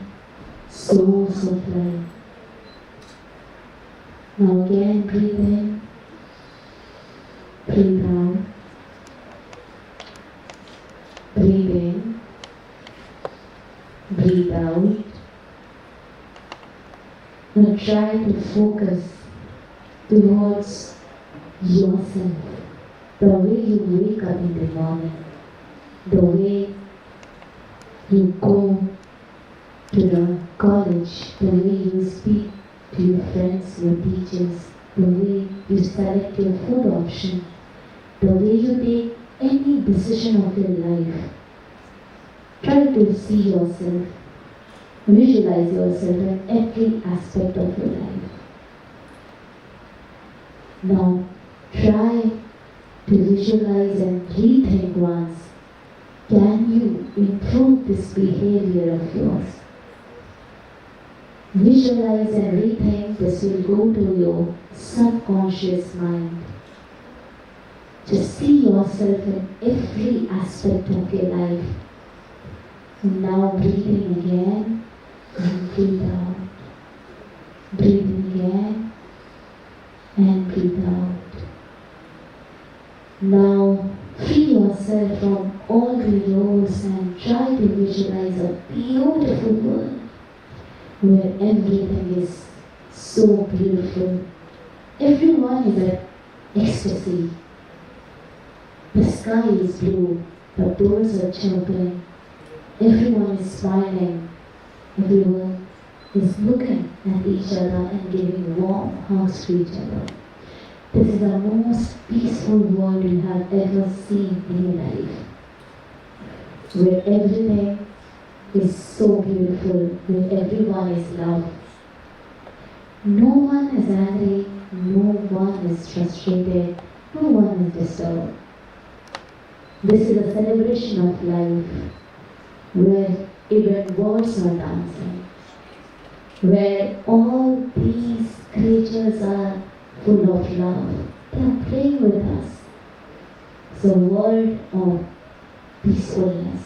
source of life. Now again breathe in, breathe out, breathe in, breathe out. Now try to focus towards yourself, the way you wake up in the morning, the way you go to the college, the way you speak to your friends, your teachers, the way you select your food option, the way you take any decision of your life. Try to see yourself, visualize yourself in every aspect of your life. Now try to visualize and rethink once. Can you improve this behavior of yours? Visualize and rethink. This will go to your subconscious mind. Just see yourself in every aspect of your life. And now breathing again and breathe out. Breathing again and breathe out. Now free yourself from all the roles and try to visualize a beautiful world where everything is so beautiful. Everyone is at ecstasy. The sky is blue, the birds are chirping, everyone is smiling, everyone is looking at each other and giving warm hugs to each other. This is the most peaceful world you have ever seen in your life, where everything is so beautiful, where everyone is loved. No one is angry, no one is frustrated, no one is disturbed. This is a celebration of life, where even birds are dancing, where all these creatures are full of love. They are playing with us. It's a world of peacefulness,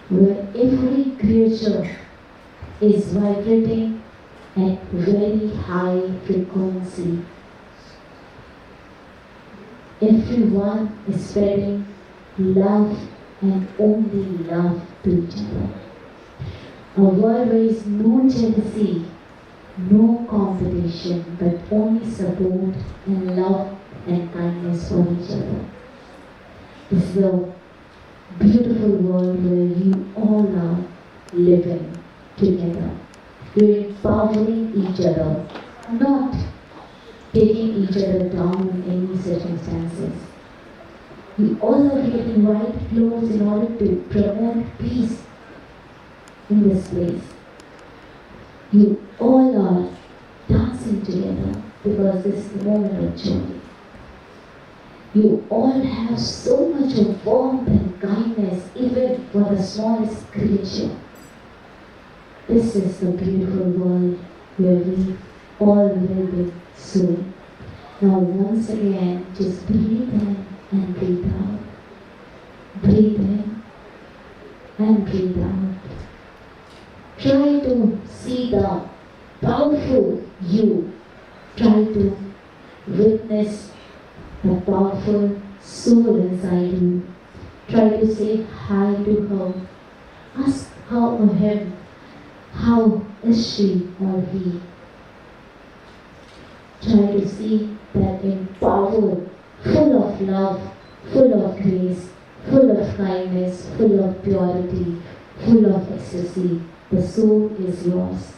where every creature is vibrating at very high frequency. Everyone is spreading love and only love to each other. A world where there is no jealousy, no competition, but only support and love and kindness for each other. This is a beautiful world where you all are living together. You're empowering each other, not taking each other down in any circumstances. We all are wearing white clothes in order to promote peace in this place. You all are dancing together because this is the moment of joy. You all have so much of warmth and kindness, even for the smallest creature. This is the beautiful world where we all will be soon. Now once again, just breathe in and breathe out. Breathe in and breathe out. Try to see the powerful you. Try to witness the powerful soul inside you. Try to say hi to her. Ask how of him, how is she or he. Try to see that empowered, full of love, full of grace, full of kindness, full of purity, full of ecstasy. The soul is yours.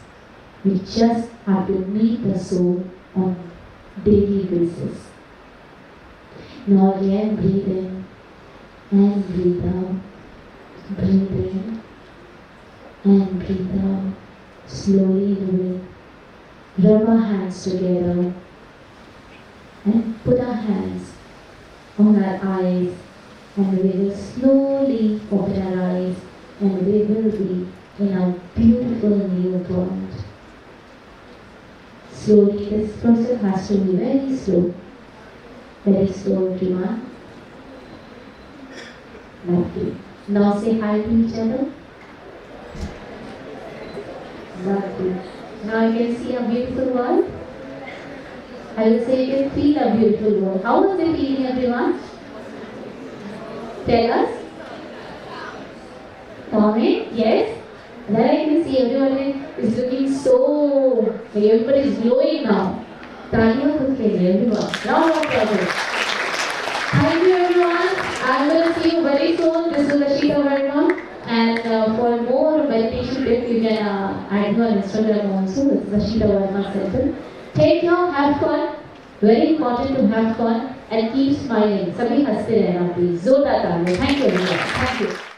We just have to meet the soul on daily basis. Now again breathe in and breathe out. Breathe in and breathe out. Slowly away. Rub our hands together and put our hands on our eyes, and we will slowly open our eyes, and we will be in our beautiful new world. Slowly, this process has to be very slow. Very slow, everyone. Lovely. Now say hi to each other. Lovely. Now you can see a beautiful world. I will say you can feel a beautiful world. How was the feeling, everyone? Tell us. Comment? Yes? Then I can see everyone is looking so, everybody is glowing now. Tanya Kutkeli, everyone. Round of applause. Thank you, everyone. I'm going to see you very soon. This is Ashita Verma. And for more meditation tips, you can add her Instagram also. It's Ashita Verma Center. Take care, have fun. Very important to have fun and keep smiling. Sabhi haste rehna, please. Zoda talia. Thank you, everyone. Thank you.